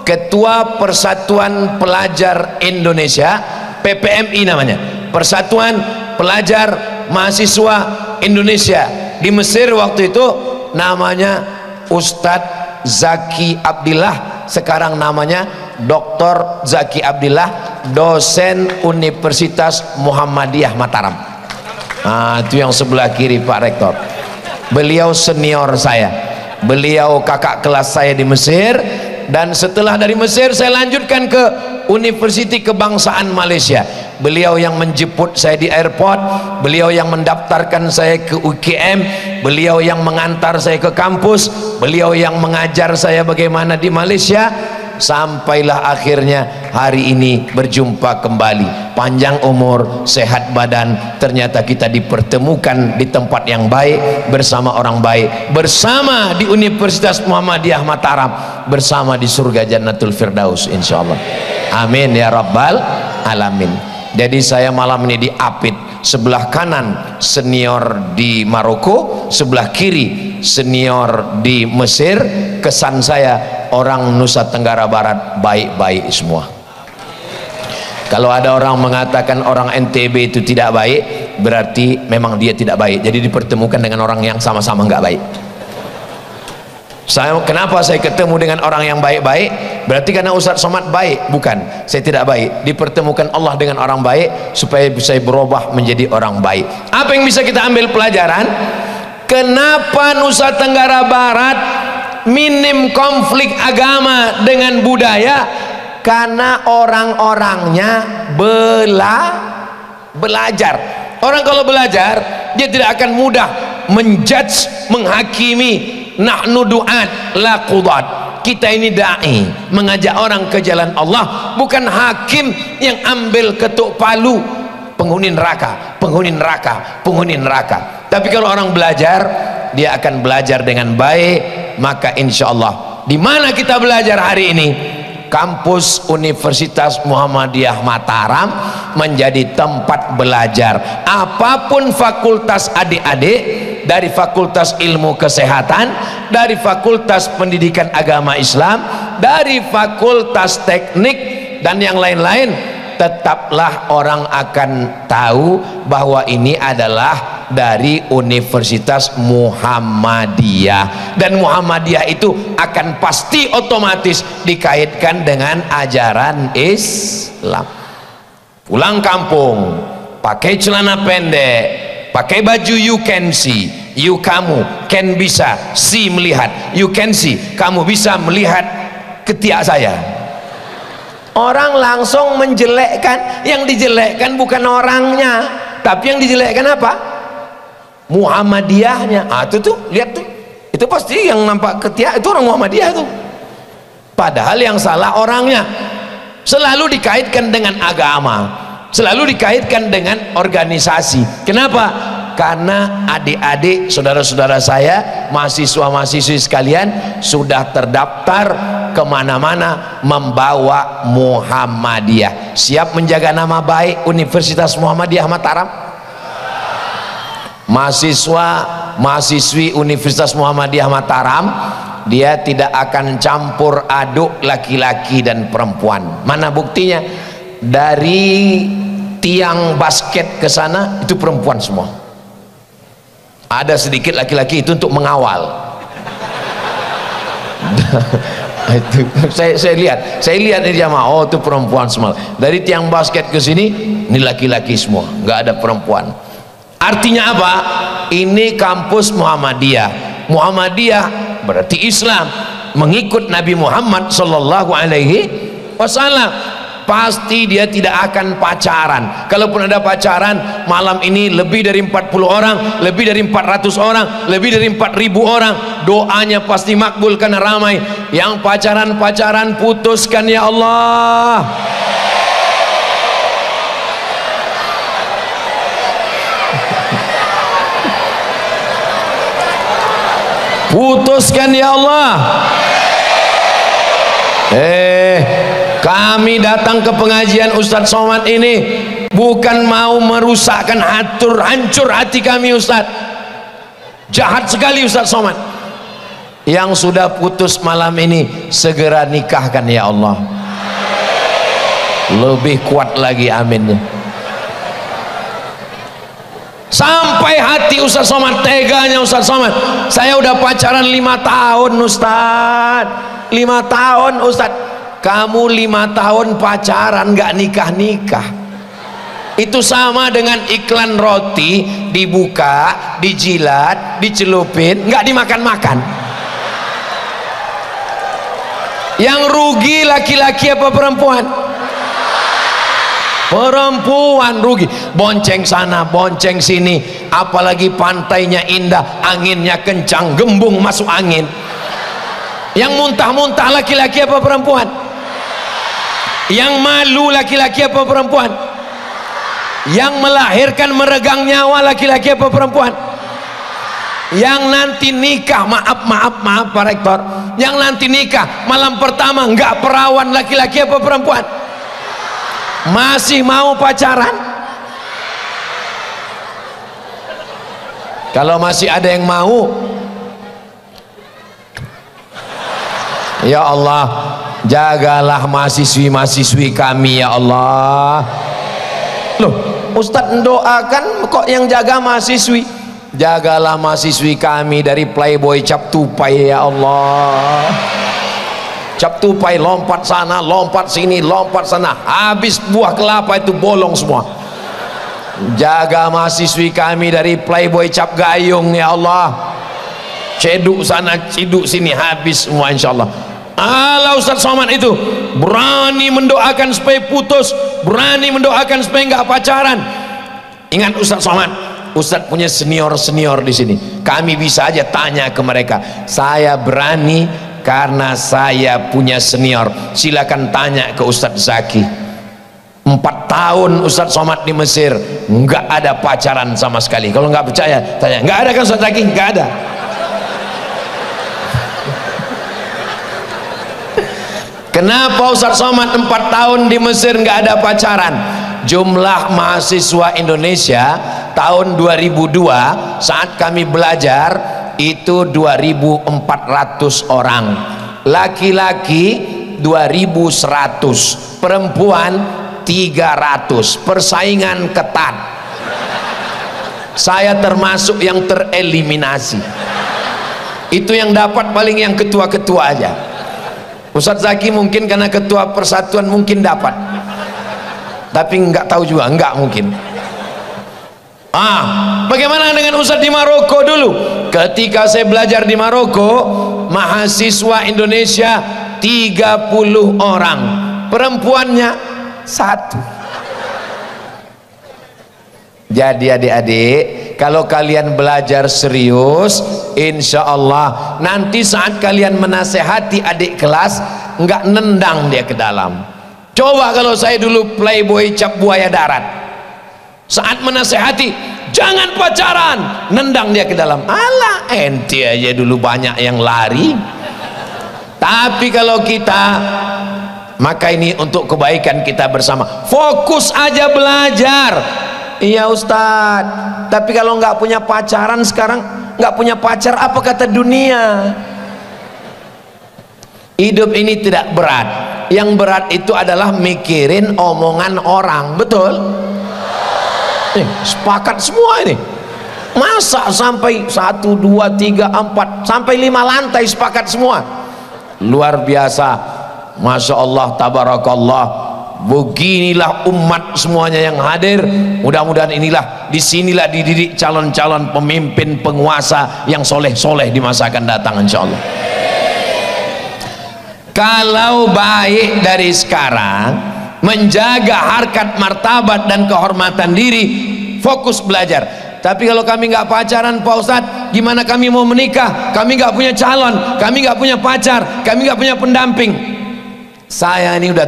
ketua Persatuan Pelajar Indonesia, PPMI namanya, Persatuan Pelajar Mahasiswa Indonesia. Di Mesir waktu itu namanya Ustadz Zaki Abdillah, sekarang namanya Dr. Zaki Abdillah, dosen Universitas Muhammadiyah Mataram. Itu yang sebelah kiri Pak Rektor. Beliau senior saya, beliau kakak kelas saya di Mesir. Dan setelah dari Mesir saya lanjutkan ke Universiti Kebangsaan Malaysia. Beliau yang menjemput saya di airport, beliau yang mendaftarkan saya ke UKM, beliau yang mengantar saya ke kampus, beliau yang mengajar saya bagaimana di Malaysia. Sampailah akhirnya hari ini berjumpa kembali, panjang umur, sehat badan. Ternyata kita dipertemukan di tempat yang baik, bersama orang baik, bersama di Universitas Muhammadiyah Mataram, bersama di surga Jannatul Firdaus insyaallah. Amin ya rabbal alamin. Jadi saya malam ini diapit, sebelah kanan senior di Maroko, sebelah kiri senior di Mesir. Kesan saya orang Nusa Tenggara Barat baik-baik semua. Kalau ada orang mengatakan orang NTB itu tidak baik, berarti memang dia tidak baik. Jadi dipertemukan dengan orang yang sama-sama nggak baik. Kenapa saya ketemu dengan orang yang baik-baik? Berarti karena Ustadz Somad baik? Bukan, saya tidak baik. Dipertemukan Allah dengan orang baik supaya bisa berubah menjadi orang baik. Apa yang bisa kita ambil pelajaran? Kenapa Nusa Tenggara Barat minim konflik agama dengan budaya? Karena orang-orangnya belajar. Orang kalau belajar, dia tidak akan mudah menjudge, menghakimi. Nahnu du'at la qudat. Kita ini da'i, mengajak orang ke jalan Allah, bukan hakim yang ambil ketuk palu, penghuni neraka, penghuni neraka, penghuni neraka. Tapi kalau orang belajar, dia akan belajar dengan baik. Maka insya Allah, di mana kita belajar hari ini? Kampus Universitas Muhammadiyah Mataram menjadi tempat belajar. Apapun fakultas adik-adik, dari fakultas ilmu kesehatan, dari fakultas pendidikan agama Islam, dari fakultas teknik dan yang lain-lain, tetaplah orang akan tahu bahwa ini adalah dari Universitas Muhammadiyah, dan Muhammadiyah itu akan pasti otomatis dikaitkan dengan ajaran Islam. Pulang kampung pakai celana pendek, pakai baju you can see, you kamu can bisa see melihat, you can see kamu bisa melihat ketiak saya. Orang langsung menjelekkan, yang dijelekkan bukan orangnya, tapi yang dijelekkan apa? Muhammadiyahnya. Tuh lihat tuh, itu pasti yang nampak ketiak itu orang Muhammadiyah tuh. Padahal yang salah orangnya. Selalu dikaitkan dengan agama, selalu dikaitkan dengan organisasi. Kenapa? Karena adik-adik, saudara-saudara saya, mahasiswa-mahasiswi sekalian sudah terdaftar kemana-mana membawa Muhammadiyah. Siap menjaga nama baik Universitas Muhammadiyah Mataram? Mahasiswa, mahasiswi Universitas Muhammadiyah Mataram, dia tidak akan campur aduk laki-laki dan perempuan. Mana buktinya? Dari tiang basket ke sana itu perempuan semua. Ada sedikit laki-laki itu untuk mengawal. Itu saya lihat di jamaah, oh itu perempuan semua. Dari tiang basket ke sini ini laki-laki semua, nggak ada perempuan. Artinya apa? Ini kampus Muhammadiyah. Muhammadiyah berarti Islam, mengikut Nabi Muhammad sallallahu alaihi wasallam. Pasti dia tidak akan pacaran. Kalaupun ada pacaran, malam ini lebih dari 40 orang, lebih dari 400 orang, lebih dari 4000 orang, doanya pasti makbul karena ramai. Yang pacaran-pacaran putuskan ya Allah. Putuskan ya Allah. Kami datang ke pengajian Ustadz Somad ini bukan mau merusakkan, hancur hati kami Ustadz. Jahat sekali Ustadz Somad. Yang sudah putus malam ini segera nikahkan ya Allah. Lebih kuat lagi aminnya. Sampai hati Ustadz Somad, teganya Ustadz Somad. Saya udah pacaran 5 tahun Ustadz. 5 tahun Ustadz. Kamu 5 tahun pacaran gak nikah-nikah. Itu sama dengan iklan roti dibuka, dijilat, dicelupin, gak dimakan-makan. Yang rugi laki-laki apa perempuan? Perempuan rugi. Bonceng sana, bonceng sini, apalagi pantainya indah, anginnya kencang, gembung masuk angin. Yang muntah-muntah laki-laki apa perempuan? Yang malu laki-laki apa perempuan? Yang melahirkan meregang nyawa laki-laki apa perempuan? Yang nanti nikah, maaf Pak Rektor, yang nanti nikah malam pertama enggak perawan laki-laki apa perempuan? Masih mau pacaran? Kalau masih ada yang mau, ya Allah, jagalah mahasiswi-mahasiswi kami ya Allah. Loh, Ustadz mendoakan kok yang jaga mahasiswi? Jagalah mahasiswi kami dari playboy cap tupai ya Allah. Cap tupai lompat sana, lompat sini, lompat sana, habis buah kelapa itu bolong semua. Jaga mahasiswi kami dari playboy cap gayung ya Allah. Ceduk sana, ciduk sini, habis semua insyaallah. Allah Ustadz Somad itu berani mendoakan supaya putus, berani mendoakan supaya enggak pacaran. Ingat Ustadz Somad, Ustadz punya senior-senior di sini. Kami bisa aja tanya ke mereka. Saya berani karena saya punya senior. Silakan tanya ke Ustadz Zaki. 4 tahun Ustadz Somad di Mesir enggak ada pacaran sama sekali. Kalau enggak percaya tanya, enggak ada kan Ustadz Zaki? Enggak ada. Kenapa Ustadz Somad 4 tahun di Mesir nggak ada pacaran? Jumlah mahasiswa Indonesia tahun 2002 saat kami belajar itu 2.400 orang, laki-laki 2.100, perempuan 300. Persaingan ketat. Saya termasuk yang tereliminasi. Itu yang dapat paling yang ketua-ketua aja. Ustadz Zaki mungkin karena ketua persatuan mungkin dapat, tapi nggak tahu juga, nggak mungkin. Bagaimana dengan Ustadz di Maroko dulu? Ketika saya belajar di Maroko, mahasiswa Indonesia 30 orang, perempuannya 1. Jadi adik-adik, kalau kalian belajar serius, insya Allah nanti saat kalian menasehati adik kelas, nggak nendang dia ke dalam. Coba kalau saya dulu playboy cap buaya darat, saat menasehati jangan pacaran, nendang dia ke dalam. Alah, ente aja dulu banyak yang lari. Tapi kalau kita, maka ini untuk kebaikan kita bersama, fokus aja belajar. Iya Ustadz, tapi kalau nggak punya pacaran sekarang, nggak punya pacar, apa kata dunia? Hidup ini tidak berat. Yang berat itu adalah mikirin omongan orang. Betul? Sepakat semua ini. Masa sampai 1, 2, 3, 4 sampai 5 lantai sepakat semua? Luar biasa. Masya Allah, tabarakallah. Beginilah umat semuanya yang hadir. Mudah-mudahan inilah, disinilah dididik calon-calon pemimpin penguasa yang soleh-soleh di masa akan datang insya Allah. Kalau baik dari sekarang, menjaga harkat martabat dan kehormatan diri, fokus belajar. Tapi kalau kami nggak pacaran Pak Ustadz, gimana kami mau menikah? Kami nggak punya calon, kami nggak punya pacar, kami nggak punya pendamping. Saya ini udah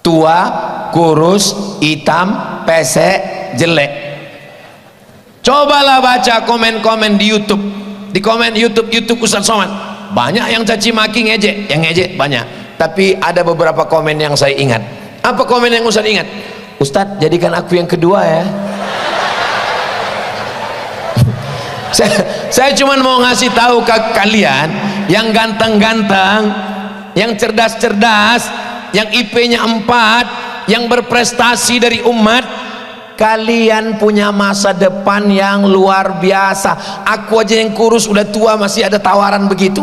tua, kurus, hitam, pesek, jelek. Cobalah baca komen-komen di YouTube, di komen YouTube Ustadz Somad, banyak yang caci maki, ngejek, yang ngejek banyak. Tapi ada beberapa komen yang saya ingat. Apa komen yang Ustadz ingat? Ustadz, jadikan aku yang kedua ya. Saya cuma mau ngasih tahu ke kalian yang ganteng-ganteng, yang cerdas-cerdas, yang IP-nya 4, yang berprestasi dari umat, kalian punya masa depan yang luar biasa. Aku aja yang kurus udah tua masih ada tawaran begitu,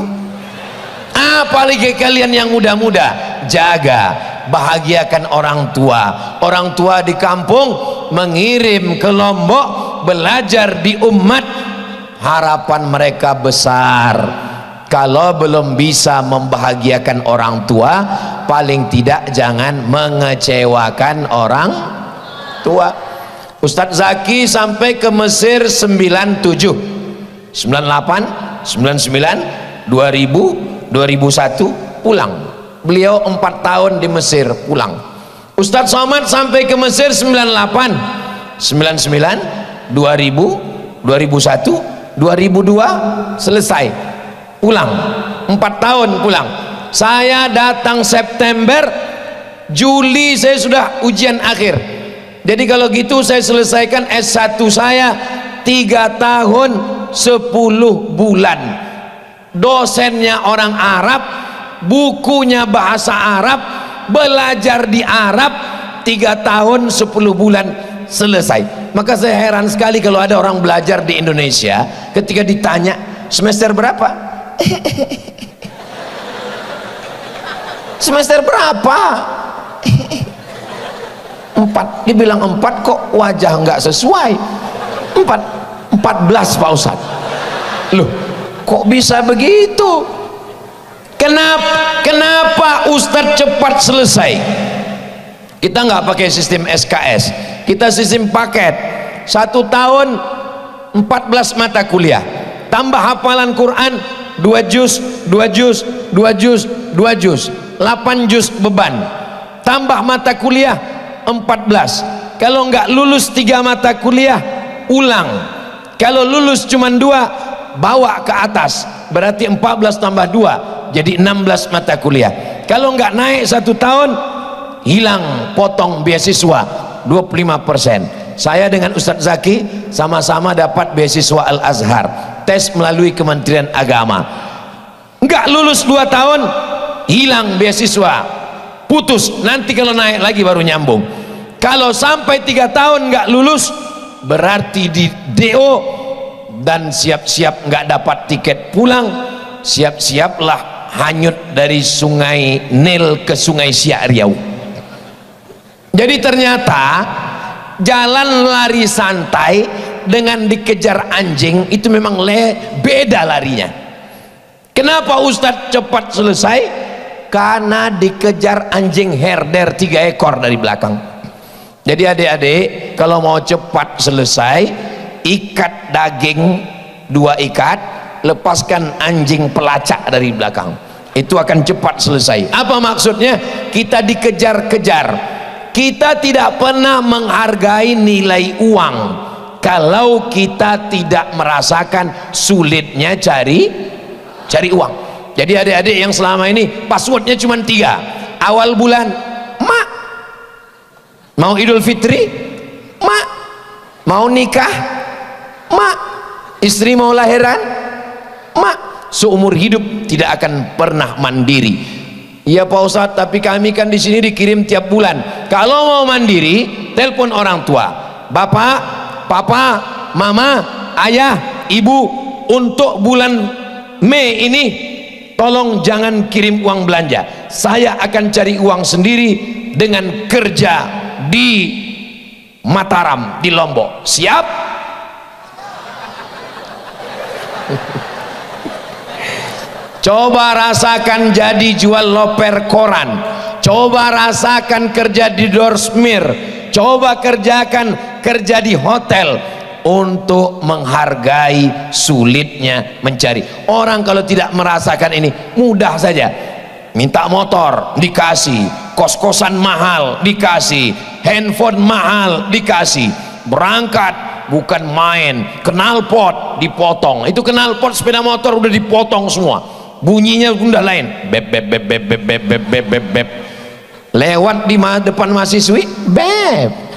apalagi kalian yang muda-muda. Jaga, bahagiakan orang tua. Orang tua di kampung mengirim ke Lombok belajar di umat, harapan mereka besar. Kalau belum bisa membahagiakan orang tua, paling tidak jangan mengecewakan orang tua. Ustadz Zaki sampai ke Mesir 97, 98, 99, 2000, 2001 pulang. Beliau 4 tahun di Mesir, pulang. Ustadz Somad sampai ke Mesir 98, 99, 2000, 2001, 2002 selesai, pulang. 4 tahun pulang. Saya datang September, Juli saya sudah ujian akhir. Jadi kalau gitu saya selesaikan S1 saya 3 tahun 10 bulan. Dosennya orang Arab, bukunya bahasa Arab, belajar di Arab 3 tahun 10 bulan selesai. Maka saya heran sekali kalau ada orang belajar di Indonesia, ketika ditanya semester berapa, semester berapa, 4, dibilang 4 kok wajah nggak sesuai, 14 Pak Ustadz. Loh, kok bisa begitu? Kenapa Ustadz cepat selesai? Kita nggak pakai sistem SKS, kita sistem paket. 1 tahun 14 mata kuliah, tambah hafalan Quran 2 juz, 2 juz, 2 juz, 2 juz, 8 juz beban, tambah mata kuliah 14. Kalau nggak lulus 3 mata kuliah, ulang. Kalau lulus cuma 2, bawa ke atas, berarti 14 tambah 2 jadi 16 mata kuliah. Kalau nggak naik 1 tahun, hilang, potong beasiswa 25%. Saya dengan Ustadz Zaki sama-sama dapat beasiswa Al-Azhar, tes melalui Kementerian Agama. Nggak lulus 2 tahun, hilang beasiswa, putus. Nanti kalau naik lagi baru nyambung. Kalau sampai 3 tahun nggak lulus, berarti di DO dan siap-siap nggak dapat tiket pulang, siap-siaplah hanyut dari sungai Nil ke sungai Siak Riau. Jadi ternyata jalan lari santai dengan dikejar anjing itu memang beda larinya. Kenapa Ustadz cepat selesai? Karena dikejar anjing herder 3 ekor dari belakang. Jadi adik-adik kalau mau cepat selesai, ikat daging 2 ikat, lepaskan anjing pelacak dari belakang, itu akan cepat selesai. Apa maksudnya? Kita dikejar-kejar, kita tidak pernah menghargai nilai uang kalau kita tidak merasakan sulitnya cari uang. Jadi adik-adik yang selama ini passwordnya cuma 3, awal bulan mak, mau Idul Fitri mak, mau nikah mak, istri mau lahiran mak, seumur hidup tidak akan pernah mandiri. Iya Pak Ustadz, tapi kami kan di sini dikirim tiap bulan. Kalau mau mandiri, telepon orang tua, bapak, papa, mama, ayah, ibu, untuk bulan Mei ini tolong jangan kirim uang belanja, saya akan cari uang sendiri dengan kerja di Mataram, di Lombok. Siap? Coba rasakan jadi jual loper koran, coba rasakan kerja di Dorsmir, coba kerja di hotel, untuk menghargai sulitnya mencari. Orang kalau tidak merasakan ini, mudah saja minta motor dikasih, kos-kosan mahal dikasih, handphone mahal dikasih, berangkat bukan main, knalpot dipotong. Itu knalpot sepeda motor udah dipotong semua, bunyinya udah lain, beb beb beb beb beb beb beb beb beb beb. Lewat di depan mahasiswi, beb.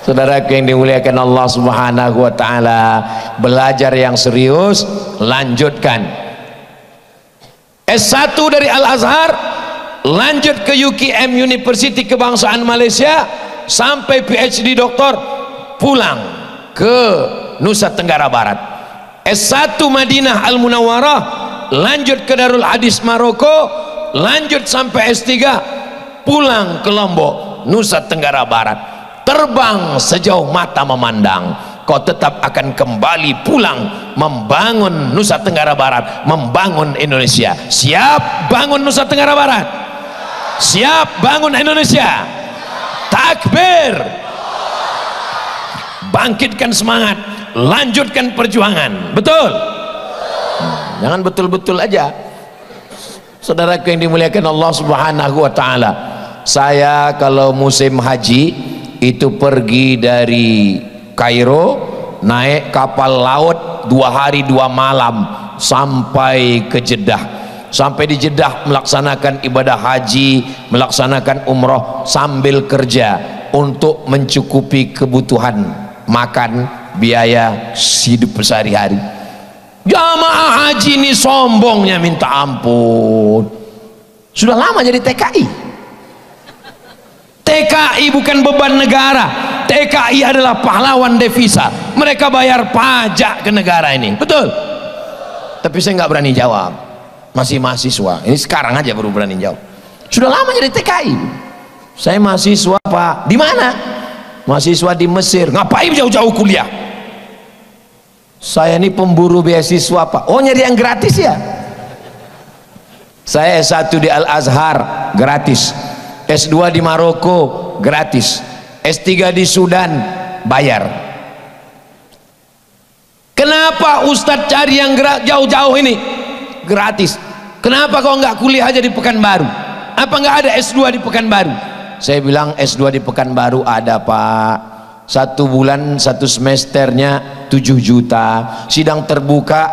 Saudaraku yang dimuliakan Allah Subhanahu wa taala, belajar yang serius, lanjutkan. S1 dari Al-Azhar, lanjut ke UKM University Kebangsaan Malaysia, sampai PhD doktor, pulang ke Nusa Tenggara Barat. S1 Madinah Al-Munawwarah, lanjut ke Darul Hadis Maroko, lanjut sampai S3, pulang ke Lombok, Nusa Tenggara Barat. Terbang sejauh mata memandang, kau tetap akan kembali pulang membangun Nusa Tenggara Barat, membangun Indonesia. Siap bangun Nusa Tenggara Barat? Siap bangun Indonesia? Takbir! Bangkitkan semangat, lanjutkan perjuangan. Betul? Jangan betul-betul aja. Saudaraku yang dimuliakan Allah Subhanahu wa taala, saya kalau musim haji itu pergi dari Kairo, naik kapal laut 2 hari 2 malam sampai ke Jeddah. Sampai di Jeddah melaksanakan ibadah haji, melaksanakan umroh sambil kerja untuk mencukupi kebutuhan makan, biaya hidup sehari-hari. Jamaah haji ini sombongnya minta ampun. Sudah lama jadi TKI. TKI bukan beban negara, TKI adalah pahlawan devisa. Mereka bayar pajak ke negara ini, betul? Tapi saya nggak berani jawab, masih mahasiswa. Ini sekarang aja baru berani jawab. Sudah lama jadi TKI. Saya mahasiswa Pak, di mana? Mahasiswa di Mesir. Ngapain jauh-jauh kuliah? Saya ini pemburu beasiswa Pak. Oh, nyari yang gratis ya? Saya S1 di Al-Azhar gratis, S2 di Maroko gratis, S3 di Sudan bayar. Kenapa Ustadz cari yang jauh-jauh ini gratis? Kenapa kau nggak kuliah aja di Pekanbaru? Apa nggak ada S2 di Pekanbaru? Saya bilang S2 di Pekanbaru ada Pak. 1 bulan 1 semesternya 7 juta, sidang terbuka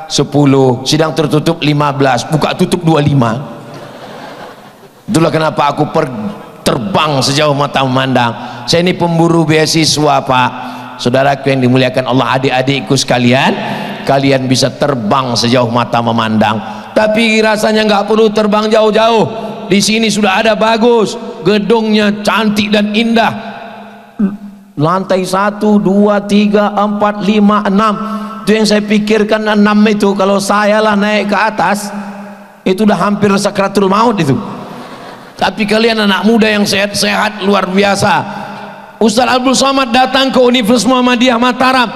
10, sidang tertutup 15, buka tutup 25. Itulah kenapa aku terbang sejauh mata memandang. Saya ini pemburu beasiswa Pak. Saudaraku yang dimuliakan Allah, adik-adikku sekalian, kalian bisa terbang sejauh mata memandang. Tapi rasanya nggak perlu terbang jauh-jauh. Di sini sudah ada bagus, gedungnya cantik dan indah. Lantai 1, 2, 3, 4, 5, 6. Itu yang saya pikirkan 6 itu. Kalau saya lah naik ke atas, itu udah hampir sakratul maut itu. Tapi kalian anak muda yang sehat-sehat luar biasa. Ustaz Abdul Somad datang ke Universitas Muhammadiyah Mataram.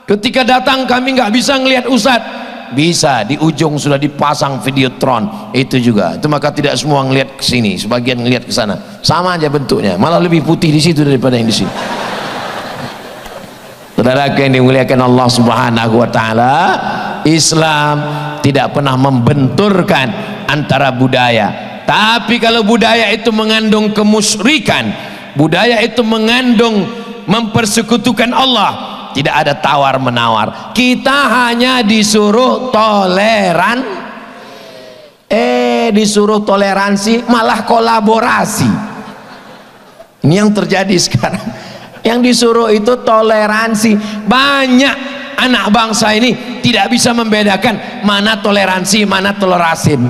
Ketika datang kami nggak bisa ngelihat Ustaz. Bisa, di ujung sudah dipasang videotron, itu juga. Itu maka tidak semua ngelihat ke sini, sebagian ngelihat ke sana. Sama aja bentuknya, malah lebih putih di situ daripada yang di sini. Saudara yang dimuliakan Allah Subhanahu wa taala, Islam tidak pernah membenturkan antara budaya. Tapi kalau budaya itu mengandung kemusyrikan, budaya itu mengandung mempersekutukan Allah, tidak ada tawar menawar. Kita hanya disuruh toleran, disuruh toleransi malah kolaborasi. Ini yang terjadi sekarang. Yang disuruh itu toleransi. Banyak anak bangsa ini tidak bisa membedakan mana toleransi, mana tolerasin.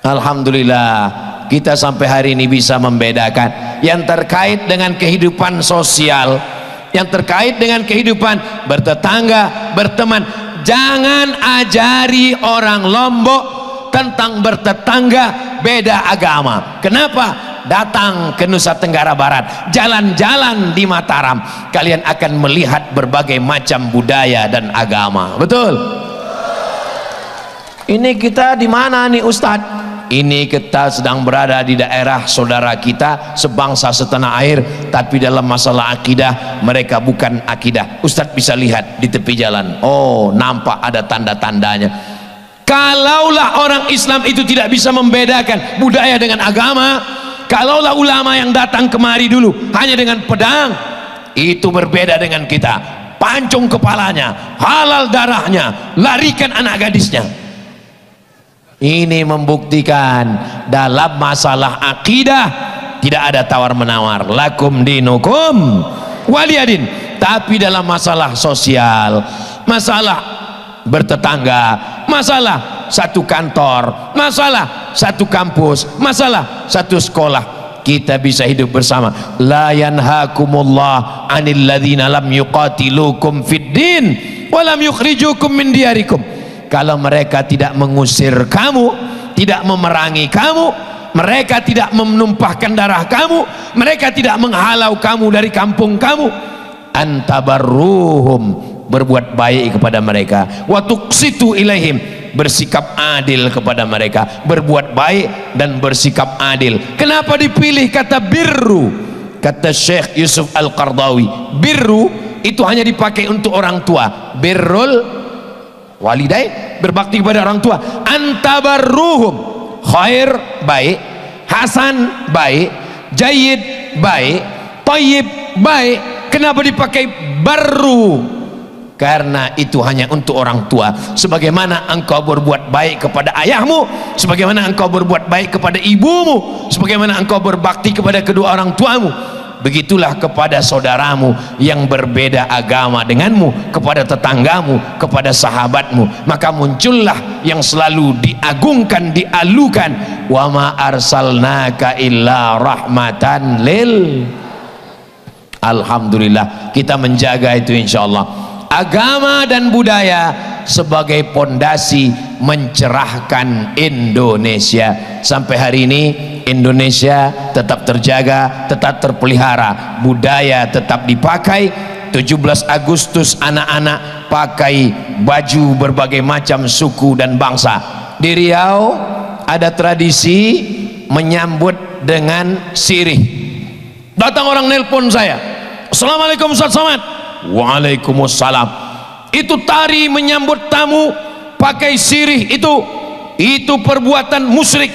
Alhamdulillah kita sampai hari ini bisa membedakan yang terkait dengan kehidupan sosial, yang terkait dengan kehidupan bertetangga, berteman. Jangan ajari orang Lombok tentang bertetangga beda agama. Kenapa? Datang ke Nusa Tenggara Barat, jalan-jalan di Mataram, kalian akan melihat berbagai macam budaya dan agama. Betul? Ini kita di mana nih Ustadz? Ini kita sedang berada di daerah saudara kita sebangsa setanah air, tapi dalam masalah akidah mereka bukan akidah. Ustadz bisa lihat di tepi jalan, oh nampak ada tanda-tandanya. Kalaulah orang Islam itu tidak bisa membedakan budaya dengan agama, kalaulah ulama yang datang kemari dulu hanya dengan pedang, itu berbeda dengan kita. Pancung kepalanya, halal darahnya, larikan anak gadisnya. Ini membuktikan dalam masalah akidah tidak ada tawar menawar, lakum dinukum waliyadin. Tapi dalam masalah sosial, masalah bertetangga, masalah satu kantor, masalah satu kampus, masalah satu sekolah, kita bisa hidup bersama. La yanhakumullah 'anil ladzina lam yuqatilukum fid din wa lam yukhrijukum min diyarikum. Kalau mereka tidak mengusir kamu, tidak memerangi kamu, mereka tidak menumpahkan darah kamu, mereka tidak menghalau kamu dari kampung kamu, antabarruhum, berbuat baik kepada mereka, wa tuqsitu ilaihim, bersikap adil kepada mereka, berbuat baik dan bersikap adil. Kenapa dipilih kata birru? Kata Syekh Yusuf Al-Qardawi, birru itu hanya dipakai untuk orang tua. Birrul walidain, berbakti kepada orang tua. Antabarruhum, khair baik, hasan baik, jayyid baik, thayyib baik. Kenapa dipakai barru? Karena itu hanya untuk orang tua. Sebagaimana engkau berbuat baik kepada ayahmu, sebagaimana engkau berbuat baik kepada ibumu, sebagaimana engkau berbakti kepada kedua orang tuamu, begitulah kepada saudaramu yang berbeda agama denganmu, kepada tetanggamu, kepada sahabatmu. Maka muncullah yang selalu diagungkan, dialukan, wa ma arsalnaka illa rahmatan lil. Alhamdulillah kita menjaga itu insyaallah. Agama dan budaya sebagai pondasi mencerahkan Indonesia. Sampai hari ini Indonesia tetap terjaga, tetap terpelihara, budaya tetap dipakai. 17 Agustus anak-anak pakai baju berbagai macam suku dan bangsa. Di Riau ada tradisi menyambut dengan sirih. Datang orang nelpon saya, Assalamualaikum Ustaz Somad. Waalaikumsalam. Itu tari menyambut tamu pakai sirih, itu perbuatan musyrik.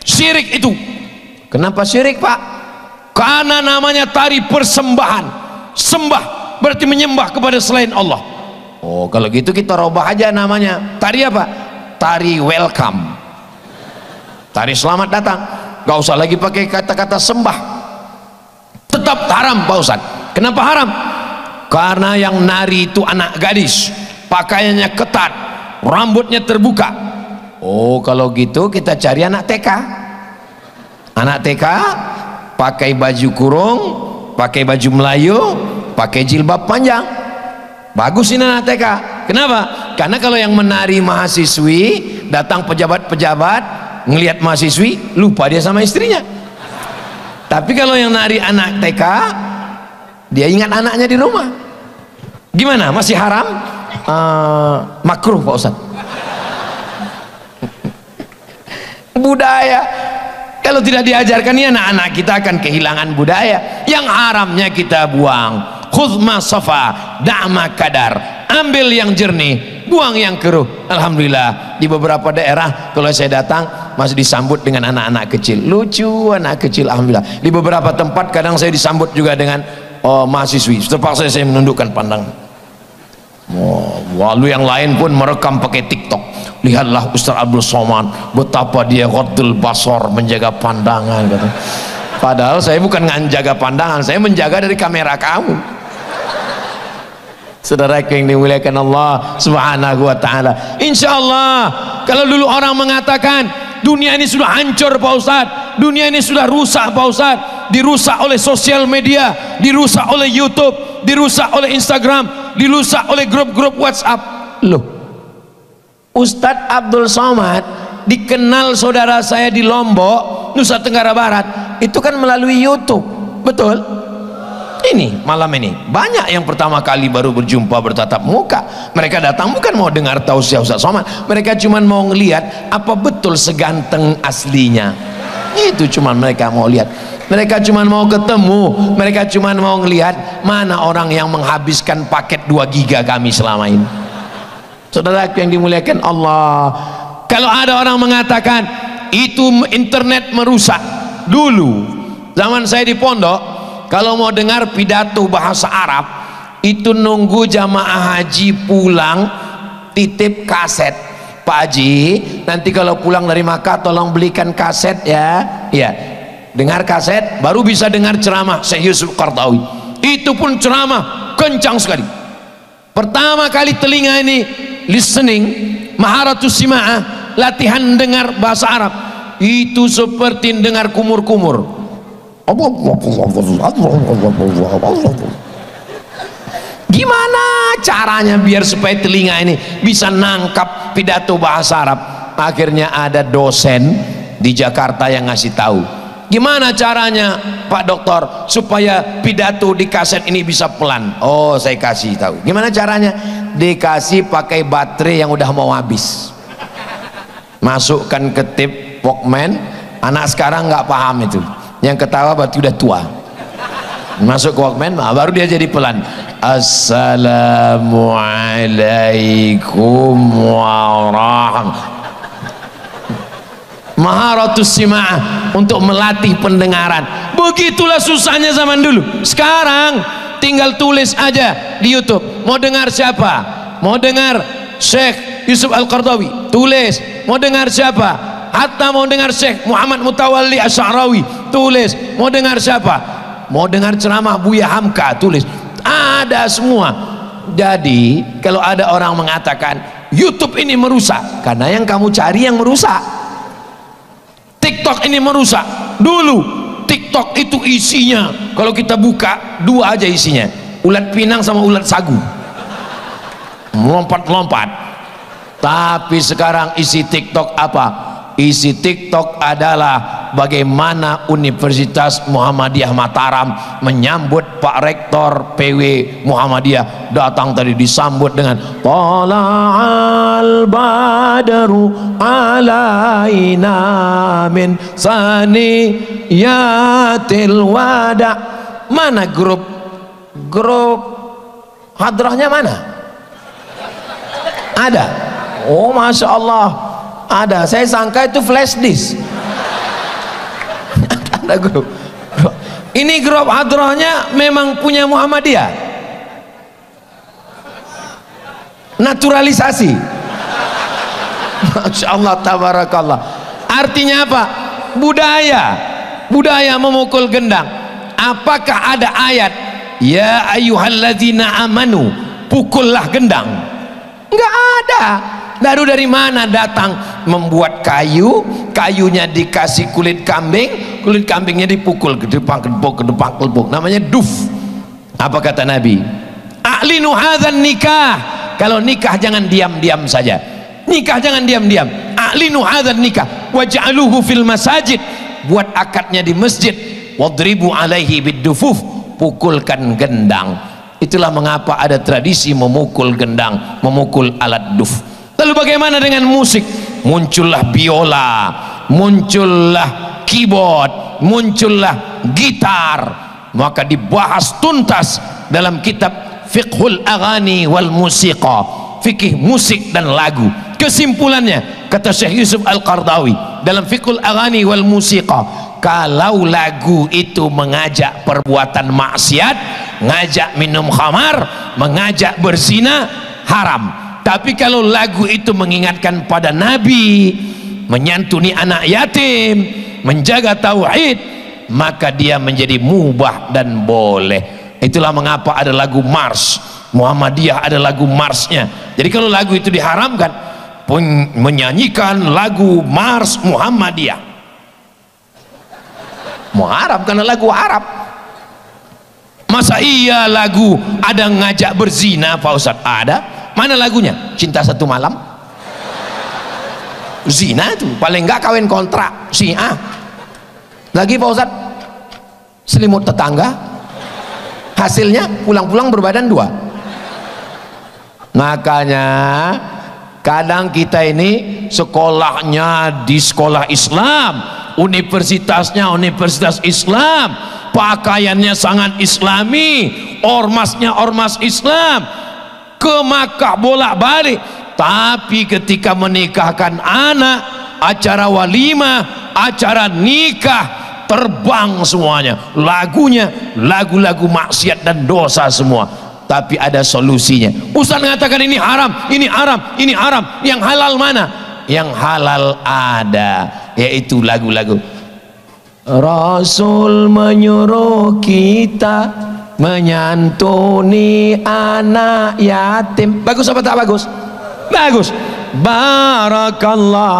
Syirik itu. Kenapa syirik Pak? Karena namanya tari persembahan. Sembah berarti menyembah kepada selain Allah. Oh kalau gitu kita robah aja namanya. Tari apa? Tari welcome, tari selamat datang. Gak usah lagi pakai kata-kata sembah. Tetap haram Pak Ustaz. Kenapa haram? Karena yang nari itu anak gadis, pakaiannya ketat, rambutnya terbuka. Oh kalau gitu kita cari anak TK. Anak TK pakai baju kurung, pakai baju Melayu, pakai jilbab panjang. Bagus ini anak TK. Kenapa? Karena kalau yang menari mahasiswi, datang pejabat-pejabat ngelihat mahasiswi, lupa dia sama istrinya. Tapi kalau yang nari anak TK, dia ingat anaknya di rumah. Gimana? Masih haram? makruh Pak Ustaz. Budaya kalau tidak diajarkan ya anak-anak kita akan kehilangan budaya. Yang haramnya kita buang. Khudh ma safa da'ma kadar, ambil yang jernih, buang yang keruh. Alhamdulillah di beberapa daerah kalau saya datang masih disambut dengan anak-anak kecil, lucu anak kecil. Alhamdulillah di beberapa tempat kadang saya disambut juga dengan mahasiswi. Terpaksa saya menundukkan pandang. Lalu yang lain pun merekam pakai TikTok. Lihatlah Ustaz Abdul Somad betapa dia ghaddul basar, menjaga pandangan kata. Padahal saya bukan menjaga pandangan, saya menjaga dari kamera kamu. Saudara yang dimuliakan Allah Subhanahu wa taala. Insyaallah kalau dulu orang mengatakan dunia ini sudah hancur Pak Ustaz, dunia ini sudah rusak Pak Ustaz, dirusak oleh sosial media, dirusak oleh YouTube, dirusak oleh Instagram, dirusak oleh grup-grup WhatsApp. Loh, Ustadz Abdul Somad dikenal saudara saya di Lombok, Nusa Tenggara Barat itu kan melalui YouTube, betul? Ini malam ini banyak yang pertama kali baru berjumpa bertatap muka. Mereka datang bukan mau dengar tausiah Ustaz Somad, mereka cuma mau ngelihat apa betul seganteng aslinya. Itu cuma mereka mau lihat. Mereka cuma mau ketemu, mereka cuma mau ngelihat mana orang yang menghabiskan paket 2 giga kami selama ini. Saudara yang dimuliakan Allah, kalau ada orang mengatakan itu internet merusak, dulu zaman saya di pondok kalau mau dengar pidato bahasa Arab itu nunggu jamaah haji pulang titip kaset. Pak Haji nanti kalau pulang dari Makkah tolong belikan kaset ya. Ya, dengar kaset baru bisa dengar ceramah Syekh Yusuf Qaradawi. Itu pun ceramah kencang sekali. Pertama kali telinga ini listening, maharatus sima'ah, latihan dengar bahasa Arab, itu seperti dengar kumur-kumur. Gimana caranya biar supaya telinga ini bisa nangkap pidato bahasa Arab? Akhirnya ada dosen di Jakarta yang ngasih tahu. Gimana caranya Pak Dokter supaya pidato di kaset ini bisa pelan? Oh, saya kasih tahu. Gimana caranya? Dikasih pakai baterai yang udah mau habis. Masukkan ke tip Walkman. Anak sekarang nggak paham itu. Yang ketawa berarti udah tua. Masuk ke Walkman, baru dia jadi pelan. Assalamualaikum warahmatullahi. Maharatus sima'ah untuk melatih pendengaran. Begitulah susahnya zaman dulu. Sekarang tinggal tulis aja di YouTube. Mau dengar siapa? Mau dengar Syekh Yusuf Al-Qaradawi, tulis. Mau dengar siapa? Hatta mau dengar Syekh Muhammad Mutawalli Asy'arawi, tulis. Mau dengar siapa? Mau dengar ceramah Buya Hamka, tulis. Ada semua. Jadi kalau ada orang mengatakan YouTube ini merusak, karena yang kamu cari yang merusak. TikTok ini merusak. Dulu TikTok itu isinya kalau kita buka 2 aja isinya, ulat pinang sama ulat sagu, melompat-lompat. Tapi sekarang isi TikTok apa? Isi TikTok adalah bagaimana Universitas Muhammadiyah Mataram menyambut Pak Rektor PW Muhammadiyah datang tadi, disambut dengan Tala'al badru alaina min saniyatil wada. Mana grup hadrahnya mana? Ada? Oh, Masya Allah ada. Saya sangka itu flash disk. Ada grup. Ini grup hadrahnya memang punya Muhammadiyah. Naturalisasi. Masya Allah, tabarakallah. Artinya apa? Budaya memukul gendang. Apakah ada ayat ya ayyuhalladzina amanu pukullah gendang? Enggak ada. Lalu dari mana datang membuat kayunya dikasih kulit kambingnya dipukul ke depan ke depan, namanya duf. Apa kata Nabi? A'linu hadzan nikah. Kalau nikah jangan diam-diam saja. Nikah jangan diam-diam. A'linu hadzan nikah waj'aluhu fil masajid. Buat akadnya di masjid. Wadribu alaihi biddufuf. Pukulkan gendang. Itulah mengapa ada tradisi memukul gendang, memukul alat duf. Lalu bagaimana dengan musik? Muncullah biola, muncullah keyboard, muncullah gitar. Maka dibahas tuntas dalam kitab Fiqhul Aghani wal Musiqa, fikih musik dan lagu. Kesimpulannya, kata Syekh Yusuf Al-Qardawi dalam Fiqhul Aghani wal Musiqa, kalau lagu itu mengajak perbuatan maksiat, ngajak minum khamar, mengajak berzina, haram. Tapi kalau lagu itu mengingatkan pada Nabi, menyantuni anak yatim, menjaga tauhid, maka dia menjadi mubah dan boleh. Itulah mengapa ada lagu mars. Muhammadiyah ada lagu marsnya. Jadi kalau lagu itu diharamkan, pun menyanyikan lagu mars Muhammadiyah, muharram karena lagu Arab. Masa iya lagu ada ngajak berzina Pak Ustadz? Ada. Mana lagunya? Cinta Satu Malam. Zina itu paling enggak kawin kontrak Syiah. Lagi Pak Ustadz, selimut tetangga, hasilnya pulang-pulang berbadan dua. Makanya kadang kita ini sekolahnya di sekolah Islam, universitasnya universitas Islam, pakaiannya sangat islami, ormasnya ormas Islam, ke Makkah bolak-balik, tapi ketika menikahkan anak, acara walimah, acara nikah, terbang semuanya, lagunya lagu-lagu maksiat dan dosa semua. Tapi ada solusinya. Ustaz mengatakan ini haram, ini haram, ini haram. Yang halal mana? Yang halal ada, yaitu lagu-lagu. Rasul menyuruh kita menyantuni anak yatim. Bagus apa tak bagus? Bagus. Barakallah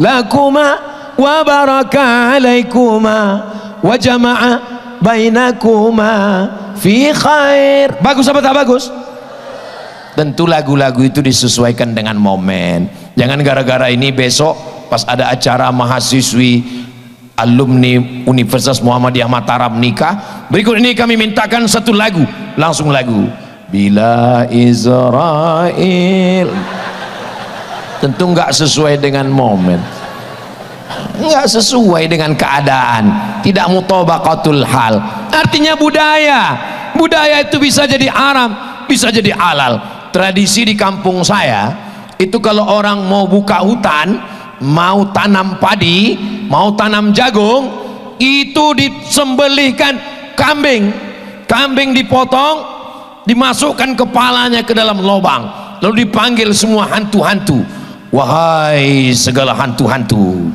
lakuma wa baraka alaikuma wa jama'a bainakuma fi khair. Bagus apa tak bagus? Tentu lagu-lagu itu disesuaikan dengan momen. Jangan gara-gara ini besok pas ada acara mahasiswi alumni Universitas Muhammadiyah Mataram nikah, berikut ini kami mintakan satu lagu, langsung lagu Bila Israel. Tentu nggak sesuai dengan momen, nggak sesuai dengan keadaan, tidak mutabaqatul hal. Artinya budaya itu bisa jadi haram, bisa jadi halal. Tradisi di kampung saya itu kalau orang mau buka hutan, mau tanam padi, mau tanam jagung, itu disembelihkan kambing. Kambing dipotong, dimasukkan kepalanya ke dalam lubang, lalu dipanggil semua hantu-hantu. Wahai segala hantu-hantu,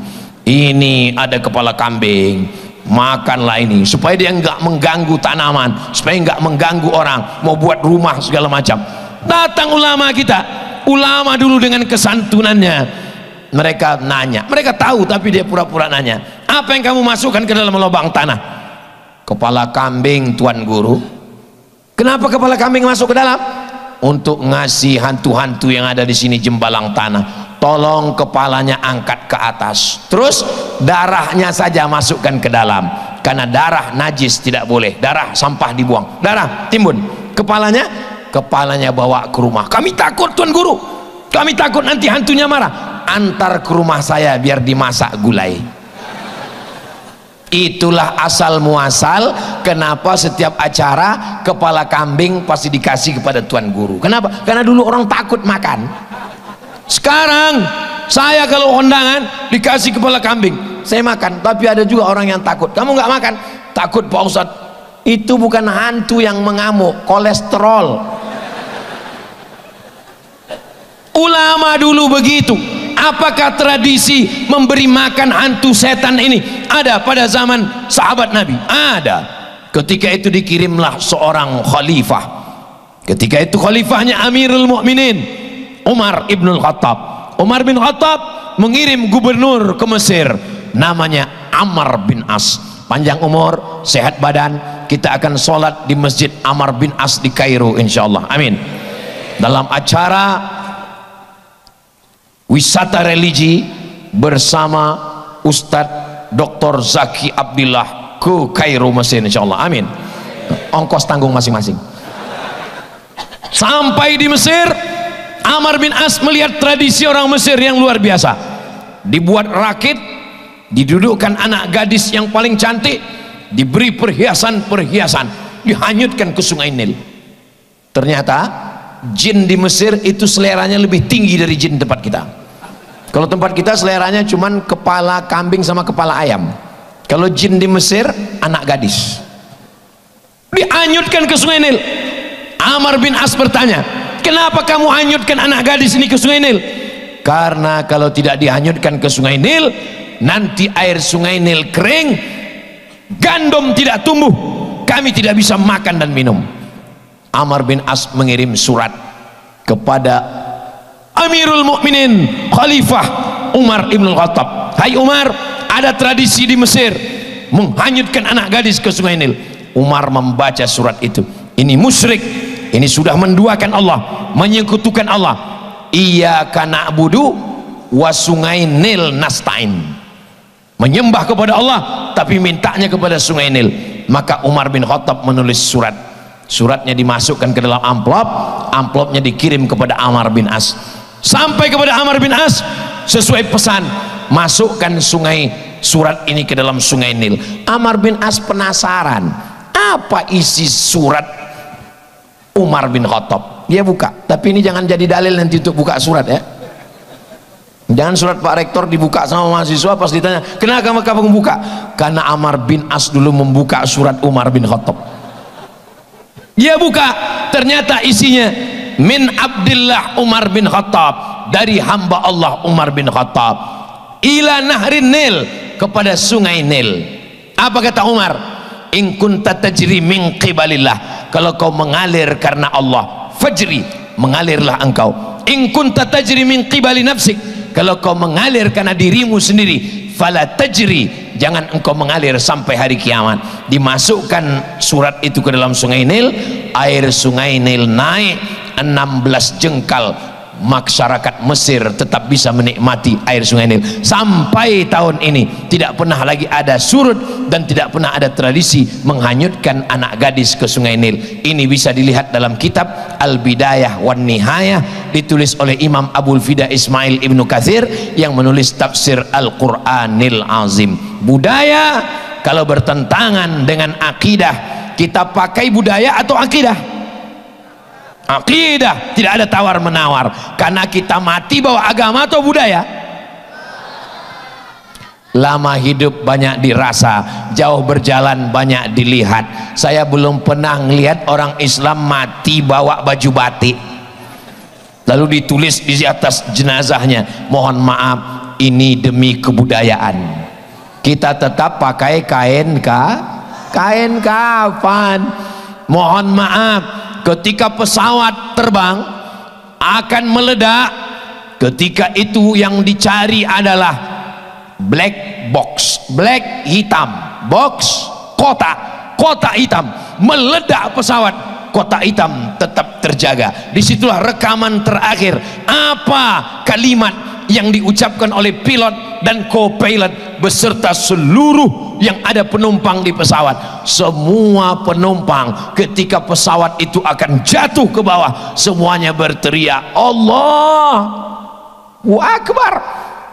ini ada kepala kambing, makanlah ini supaya dia enggak mengganggu tanaman, supaya enggak mengganggu orang, mau buat rumah segala macam. Datang ulama kita, ulama dulu dengan kesantunannya, mereka nanya, mereka tahu tapi dia pura-pura nanya, apa yang kamu masukkan ke dalam lubang tanah? Kepala kambing, Tuan Guru. Kenapa kepala kambing masuk ke dalam? Untuk ngasih hantu-hantu yang ada di sini jembalang tanah, tolong kepalanya angkat ke atas, terus darahnya saja masukkan ke dalam, karena darah najis, tidak boleh, darah sampah dibuang, darah timbun. Kepalanya bawa ke rumah. Kami takut Tuan Guru, kami takut nanti hantunya marah. Antar ke rumah saya biar dimasak gulai. Itulah asal muasal kenapa setiap acara kepala kambing pasti dikasih kepada Tuan Guru. Kenapa? Karena dulu orang takut makan. Sekarang saya kalau kondangan dikasih kepala kambing, saya makan. Tapi ada juga orang yang takut. Kamu nggak makan? Takut Pak Ustadz. Itu bukan hantu yang mengamuk, kolesterol. Ulama dulu begitu. Apakah tradisi memberi makan hantu setan ini ada pada zaman sahabat Nabi? Ada. Ketika itu dikirimlah seorang khalifah. Ketika itu khalifahnya Amirul Mukminin Umar ibnul Khattab. Umar bin Khattab mengirim gubernur ke Mesir, namanya Amr bin As. Panjang umur, sehat badan. Kita akan sholat di masjid Amr bin As di Kairo insyaallah. Amin. Dalam acara wisata religi bersama Ustadz Dr. Zaki Abdillah ke Kairo Mesir insyaallah. Amin. Ongkos tanggung masing-masing. Sampai di Mesir, Amr bin As melihat tradisi orang Mesir yang luar biasa. Dibuat rakit, didudukkan anak gadis yang paling cantik, diberi perhiasan-perhiasan, dihanyutkan ke sungai Nil. Ternyata jin di Mesir itu seleranya lebih tinggi dari jin tempat kita. Kalau tempat kita seleranya cuman kepala kambing sama kepala ayam. Kalau jin di Mesir anak gadis. Dihanyutkan ke sungai Nil. Amr bin As bertanya, kenapa kamu hanyutkan anak gadis ini ke sungai Nil? Karena kalau tidak dihanyutkan ke sungai Nil, nanti air sungai Nil kering, gandum tidak tumbuh, kami tidak bisa makan dan minum. Amr bin As mengirim surat kepada Amirul Mukminin Khalifah Umar ibn Khattab. Hai Umar, ada tradisi di Mesir menghanyutkan anak gadis ke sungai Nil. Umar membaca surat itu. Ini musyrik, ini sudah menduakan Allah, menyekutukan Allah. Iyyaka na'budu wa sungai Nil nasta'in. Menyembah kepada Allah tapi mintanya kepada sungai Nil. Maka Umar bin Khattab menulis surat. Suratnya dimasukkan ke dalam amplop, amplopnya dikirim kepada Amr bin As. Sampai kepada Amr bin As sesuai pesan, masukkan surat ini ke dalam sungai Nil. Amr bin As penasaran, apa isi surat Umar bin Khattab? Dia buka, tapi ini jangan jadi dalil nanti untuk buka surat ya. Jangan surat Pak Rektor dibuka sama mahasiswa, pas ditanya kenapa kamu buka? Karena Amr bin As dulu membuka surat Umar bin Khattab. Dia buka, ternyata isinya min Abdillah Umar bin Khattab, dari hamba Allah Umar bin Khattab, ila nahrin Nil, kepada sungai Nil. Apa kata Umar? In kunta tajri min qibalillah, kalau kau mengalir karena Allah, fajri, mengalirlah engkau. In kunta tajri min qibali nafsik, kalau kau mengalir karena dirimu sendiri, fala tajri, jangan engkau mengalir sampai hari kiamat. Dimasukkan surat itu ke dalam sungai Nil, air sungai Nil naik 16 jengkal. Masyarakat Mesir tetap bisa menikmati air sungai Nil sampai tahun ini. Tidak pernah lagi ada surut dan tidak pernah ada tradisi menghanyutkan anak gadis ke sungai Nil. Ini bisa dilihat dalam kitab Al-Bidayah wan Nihayah, ditulis oleh Imam Abul Fida Ismail Ibnu Katsir yang menulis tafsir Al-Qur'anil Azim. Budaya kalau bertentangan dengan akidah, kita pakai budaya atau akidah? Akidah, tidak ada tawar menawar, karena kita mati bawa agama atau budaya. Lama hidup banyak dirasa, jauh berjalan banyak dilihat. Saya belum pernah melihat orang Islam mati bawa baju batik lalu ditulis di atas jenazahnya, mohon maaf, ini demi kebudayaan. Kita tetap pakai kain kafan. Mohon maaf, ketika pesawat terbang akan meledak, ketika itu yang dicari adalah black box, black hitam, box kotak hitam, meledak pesawat, kotak hitam tetap terjaga. Disitulah rekaman terakhir apa kalimat yang diucapkan oleh pilot dan co-pilot beserta seluruh yang ada penumpang di pesawat. Semua penumpang ketika pesawat itu akan jatuh ke bawah, semuanya berteriak Allahu Akbar.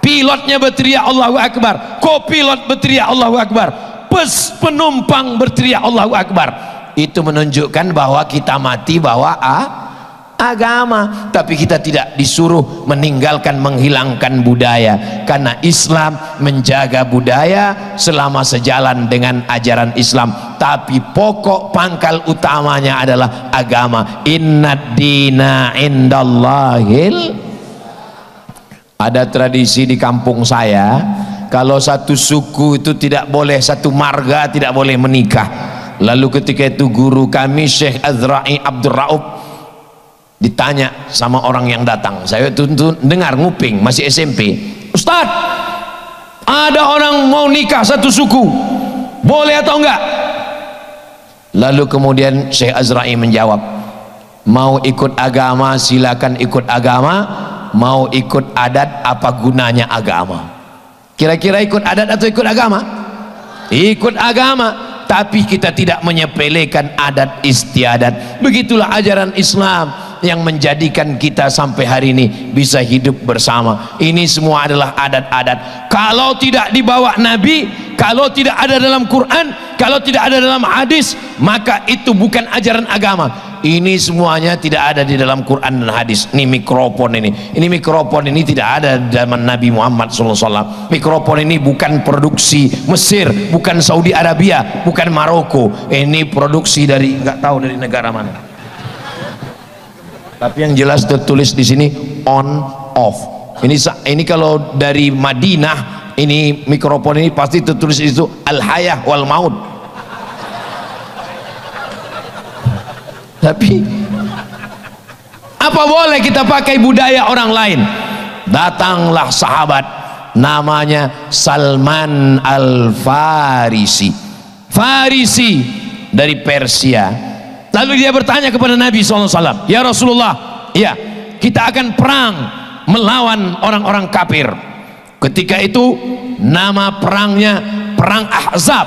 Pilotnya berteriak Allahu Akbar, co-pilot berteriak Allahu Akbar, penumpang berteriak Allahu Akbar. Itu menunjukkan bahwa kita mati bawa agama, tapi kita tidak disuruh meninggalkan, menghilangkan budaya, karena Islam menjaga budaya selama sejalan dengan ajaran Islam. Tapi pokok pangkal utamanya adalah agama. Innad dina indallahil. Ada tradisi di kampung saya, kalau satu suku itu tidak boleh, satu marga tidak boleh menikah. Lalu ketika itu guru kami Syekh Azra'i Abdul Raub ditanya sama orang yang datang, saya tuntun dengar nguping, masih SMP, Ustadz, ada orang mau nikah satu suku, boleh atau enggak? Lalu kemudian Syekh Azra'i menjawab, mau ikut agama silakan ikut agama, mau ikut adat apa gunanya agama? Kira-kira ikut adat atau ikut agama? Ikut agama. Tapi kita tidak menyepelekan adat istiadat. Begitulah ajaran Islam. yang menjadikan kita sampai hari ini bisa hidup bersama. Ini semua adalah adat-adat. Kalau tidak dibawa Nabi, kalau tidak ada dalam Quran, kalau tidak ada dalam hadis, maka itu bukan ajaran agama. Ini semuanya tidak ada di dalam Quran dan hadis. Ini mikrofon ini mikrofon ini tidak ada di zaman Nabi Muhammad SAW. Mikrofon ini bukan produksi Mesir, bukan Saudi Arabia, bukan Maroko. Ini produksi dari nggak tahu dari negara mana. Tapi yang jelas tertulis di sini on off. Ini kalau dari Madinah, ini mikrofon ini pasti tertulis itu al hayah wal maut. Tapi apa boleh kita pakai budaya orang lain? Datanglah sahabat namanya Salman Al-Farisi, Farisi dari Persia. Lalu dia bertanya kepada Nabi SAW, ya Rasulullah, ya kita akan perang melawan orang-orang kafir. Ketika itu nama perangnya perang Ahzab,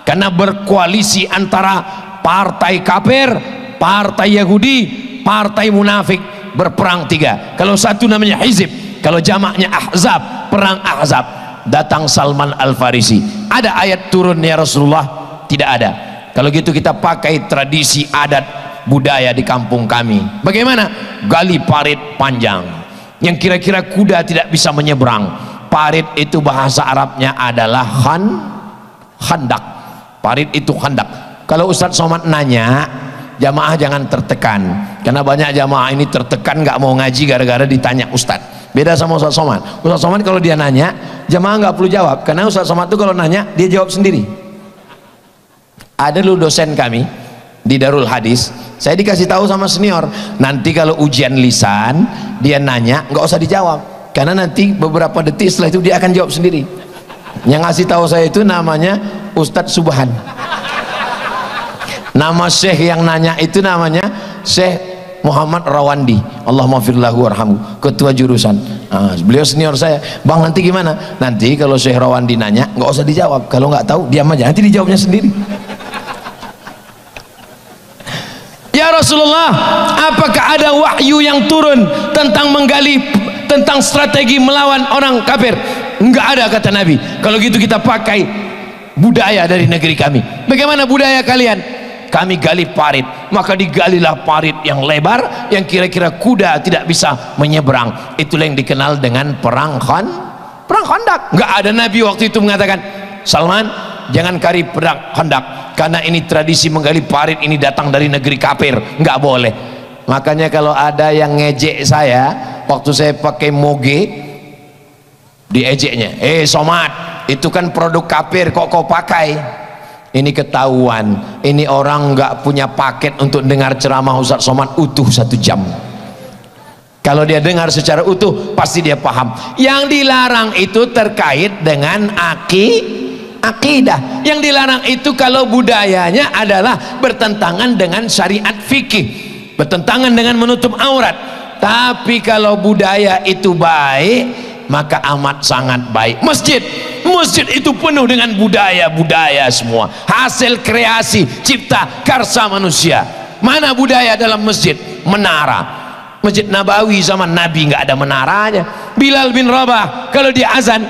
karena berkoalisi antara partai kafir, partai Yahudi, partai munafik, berperang tiga. Kalau satu namanya Hizib, kalau jamaknya Ahzab, perang Ahzab. Datang Salman Al-Farisi, ada ayat turun ya Rasulullah? Tidak ada. Kalau gitu kita pakai tradisi adat budaya di kampung kami. Bagaimana? Gali parit panjang yang kira-kira kuda tidak bisa menyeberang. Parit itu bahasa Arabnya adalah khandak. Parit itu khandak. Kalau Ustadz Somad nanya, jamaah jangan tertekan, karena banyak jamaah ini tertekan nggak mau ngaji gara-gara ditanya Ustadz. Beda sama Ustadz Somad. Ustadz Somad kalau dia nanya, jamaah nggak perlu jawab, karena Ustadz Somad itu kalau nanya dia jawab sendiri. Ada dulu dosen kami di Darul Hadis, saya dikasih tahu sama senior, nanti kalau ujian lisan dia nanya nggak usah dijawab, karena nanti beberapa detik setelah itu dia akan jawab sendiri. Yang ngasih tahu saya itu namanya Ustadz Subhan. Nama syekh yang nanya itu namanya Syekh Muhammad Rawandi, Allahumma firlahu warhamhu, ketua jurusan. Beliau senior saya. Bang, nanti gimana? Nanti kalau Syekh Rawandi nanya nggak usah dijawab, kalau nggak tahu diam aja, nanti dijawabnya sendiri. Ya Rasulullah, apakah ada wahyu yang turun tentang menggali, tentang strategi melawan orang kafir? Enggak ada, kata Nabi. Kalau gitu kita pakai budaya dari negeri kami. Bagaimana budaya kalian? Kami gali parit, maka digalilah parit yang lebar yang kira-kira kuda tidak bisa menyeberang. Itulah yang dikenal dengan perang Khandak. Enggak ada Nabi waktu itu mengatakan, Salman jangan kari perang Khandak, karena ini tradisi menggali parit ini datang dari negeri kafir, nggak boleh. Makanya kalau ada yang ngejek saya waktu saya pakai moge, diejeknya, Somad itu kan produk kafir kok kau pakai. Ini ketahuan, ini orang nggak punya paket untuk dengar ceramah Ustadz Somad utuh 1 jam. Kalau dia dengar secara utuh pasti dia paham. Yang dilarang itu terkait dengan akidah. Yang dilarang itu kalau budayanya adalah bertentangan dengan syariat fikih, bertentangan dengan menutup aurat. Tapi kalau budaya itu baik, maka amat sangat baik. Masjid itu penuh dengan budaya semua, hasil kreasi cipta karsa manusia. Mana budaya dalam masjid? Menara. Masjid Nabawi zaman Nabi nggak ada menaranya. Bilal bin Rabah kalau dia azan,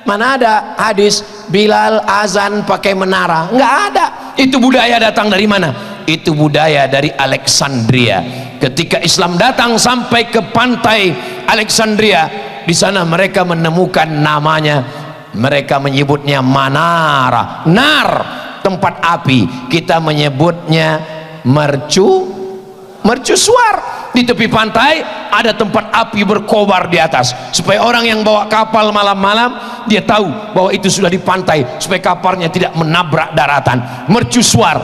mana ada hadis Bilal azan pakai menara? Nggak ada. Itu budaya datang dari mana? Itu budaya dari Alexandria. Ketika Islam datang sampai ke pantai Alexandria, di sana mereka menemukan namanya, mereka menyebutnya manara, tempat api. Kita menyebutnya mercusuar. Di tepi pantai ada tempat api berkobar di atas, supaya orang yang bawa kapal malam-malam dia tahu bahwa itu sudah di pantai, supaya kapalnya tidak menabrak daratan. Mercusuar,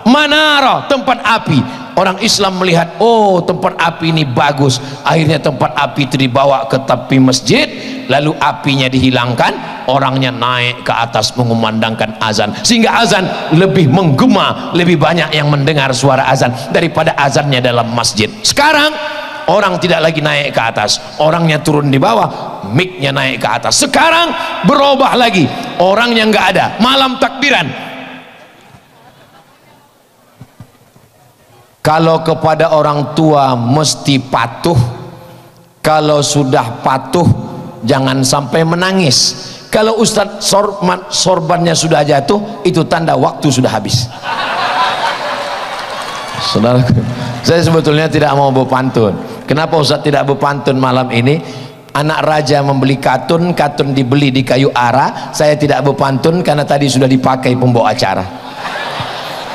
manara, tempat api. Orang Islam melihat, oh tempat api ini bagus, akhirnya tempat api itu dibawa ke tepi masjid, lalu apinya dihilangkan, orangnya naik ke atas mengumandangkan azan, sehingga azan lebih menggema, lebih banyak yang mendengar suara azan daripada azannya dalam masjid. Sekarang orang tidak lagi naik ke atas, orangnya turun di bawah, mic-nya naik ke atas. Sekarang berubah lagi, orangnya nggak ada, malam takbiran. Kalau kepada orang tua mesti patuh, kalau sudah patuh jangan sampai menangis. Kalau Ustadz sorbannya sudah jatuh, itu tanda waktu sudah habis. Saudara, saya sebetulnya tidak mau berpantun. Kenapa Ustadz tidak berpantun malam ini? Anak raja membeli katun, katun dibeli di kayu ara. Saya tidak berpantun karena tadi sudah dipakai pembawa acara.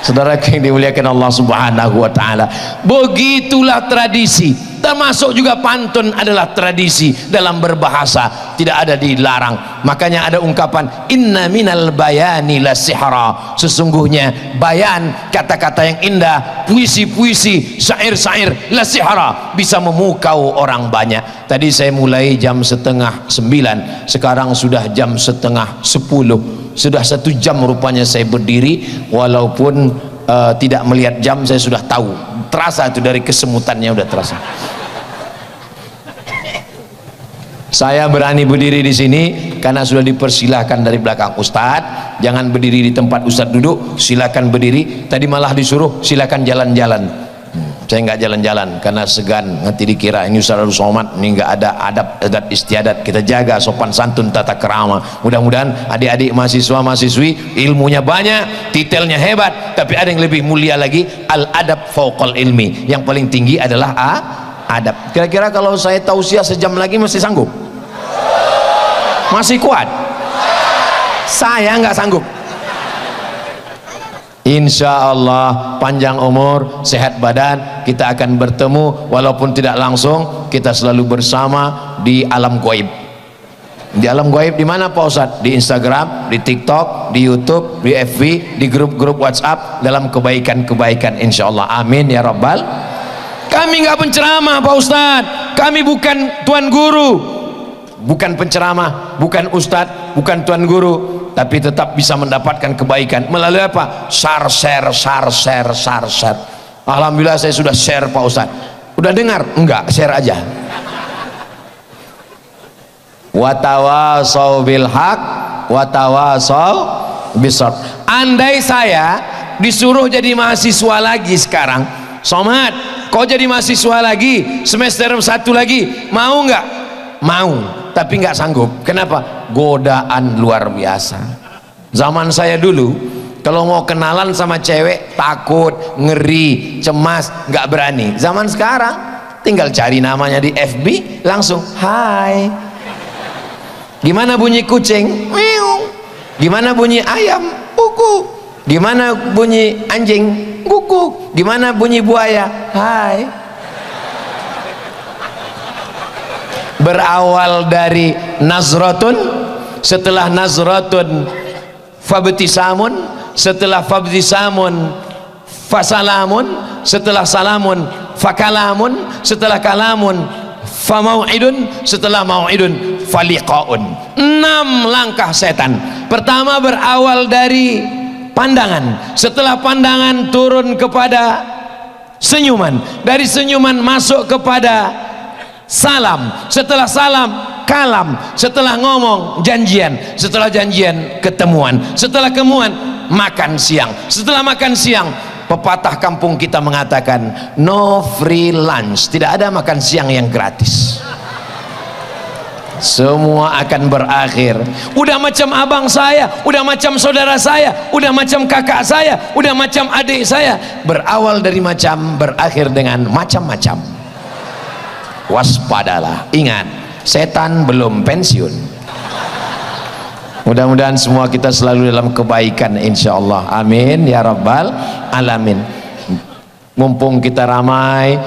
Saudara yang dimuliakan Allah Subhanahu wa taala, begitulah tradisi, termasuk juga pantun adalah tradisi dalam berbahasa, tidak ada dilarang. Makanya ada ungkapan inna minal bayani la sihra, sesungguhnya bayan, kata-kata yang indah, puisi-puisi, syair-syair la sihra, bisa memukau orang banyak. Tadi saya mulai jam 8:30, sekarang sudah jam 9:30. Sudah 1 jam rupanya saya berdiri, walaupun tidak melihat jam, saya sudah tahu, terasa itu dari kesemutannya, udah terasa. Saya berani berdiri di sini karena sudah dipersilahkan dari belakang Ustadz, jangan berdiri di tempat Ustadz duduk, silakan berdiri. Tadi malah disuruh silakan jalan-jalan. Saya nggak jalan-jalan karena segan, nanti dikira ini Ustadz Abdul Somad ini nggak ada adab, adat istiadat. Kita jaga sopan santun, tata kerama. Mudah-mudahan adik-adik mahasiswa-mahasiswi ilmunya banyak, titelnya hebat, tapi ada yang lebih mulia lagi, al adab fauqal ilmi. Yang paling tinggi adalah adab. Kira-kira kalau saya tausiah sejam lagi masih sanggup? Masih kuat? Saya nggak sanggup. Insya Allah panjang umur, sehat badan, kita akan bertemu walaupun tidak langsung, kita selalu bersama di alam gaib. Di alam gaib di mana Pak Ustadz? Di Instagram, di TikTok, di YouTube, di FB, di grup-grup WhatsApp, dalam kebaikan-kebaikan insya Allah. Amin ya Rabbal. Kami nggak penceramah Pak Ustadz, kami bukan tuan guru, bukan penceramah, bukan Ustadz, bukan tuan guru, tapi tetap bisa mendapatkan kebaikan melalui apa? Share. Alhamdulillah saya sudah share Pak Ustadz. Udah dengar? Enggak, share aja. Watawasau bil haq, watawasau bisabr. Andai saya disuruh jadi mahasiswa lagi sekarang, Somad, kau jadi mahasiswa lagi, semester 1 lagi, mau nggak? Mau, tapi nggak sanggup. Kenapa? Godaan luar biasa. Zaman saya dulu kalau mau kenalan sama cewek takut, ngeri, cemas, nggak berani. Zaman sekarang tinggal cari namanya di FB, langsung hai. Gimana bunyi kucing? Meow. Gimana bunyi ayam? Kuku. Gimana bunyi anjing? Kuku. Gimana bunyi buaya? Hai. Berawal dari nazratun, setelah nazratun fabtisamun, setelah fabtisamun fasalamun, setelah salamun fakalamun, setelah kalamun famau'idun, setelah mau'idun faliqaun. 6 langkah setan. Pertama berawal dari pandangan, setelah pandangan turun kepada senyuman, dari senyuman masuk kepada salam, setelah salam kalam, setelah ngomong janjian, setelah janjian ketemuan, setelah ketemuan makan siang, setelah makan siang pepatah kampung kita mengatakan no free lunch, tidak ada makan siang yang gratis. Semua akan berakhir. Udah macam abang saya, udah macam saudara saya, udah macam kakak saya, udah macam adik saya. Berawal dari macam, berakhir dengan macam-macam. Waspadalah, ingat, setan belum pensiun. Mudah-mudahan semua kita selalu dalam kebaikan insyaallah. Amin ya rabbal alamin. Mumpung kita ramai,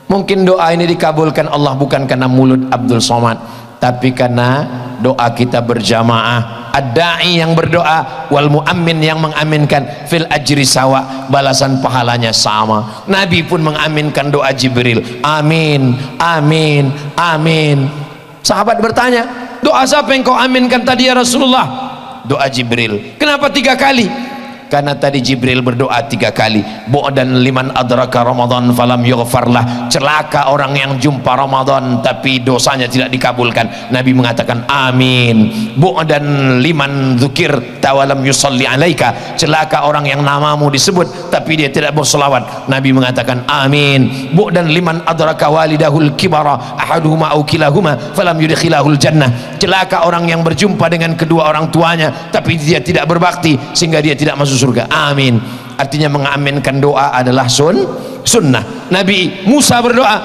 mungkin doa ini dikabulkan Allah bukan karena mulut Abdul Somad, tapi karena doa kita berjamaah. Ad-da'i yang berdoa, wal mu'ammin yang mengaminkan, fil ajri sawa, balasan pahalanya sama. Nabi pun mengaminkan doa Jibril, amin, amin, amin. Sahabat bertanya, doa siapa yang kau aminkan tadi ya Rasulullah? Doa Jibril. Kenapa 3 kali? karena tadi Jibril berdoa 3 kali, bu'dan liman adraka Ramadan falam yughfarlah, celaka orang yang jumpa Ramadan tapi dosanya tidak dikabulkan. Nabi mengatakan amin. Bu'dan liman dzukir tawalam yusalli alaika, celaka orang yang namamu disebut tapi dia tidak berselawat. Nabi mengatakan amin. Bu'dan liman adraka walidahul kibara ahaduhuma au kilahuma falam yudkhilahul jannah, celaka orang yang berjumpa dengan kedua orang tuanya tapi dia tidak berbakti sehingga dia tidak masuk surga. Amin. Artinya mengaminkan doa adalah sunnah. Nabi Musa berdoa,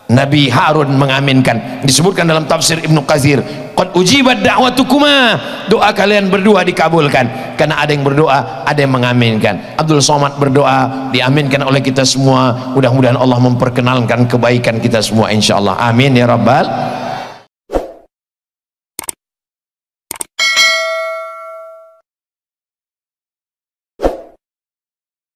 Nabi Harun mengaminkan. Disebutkan dalam tafsir Ibnu Katsir, qad ujibat da'watukuma, doa kalian berdua dikabulkan. Karena ada yang berdoa, ada yang mengaminkan. Abdul Somad berdoa, diaminkan oleh kita semua. Mudah-mudahan Allah memperkenalkan kebaikan kita semua insyaallah. Amin ya rabbal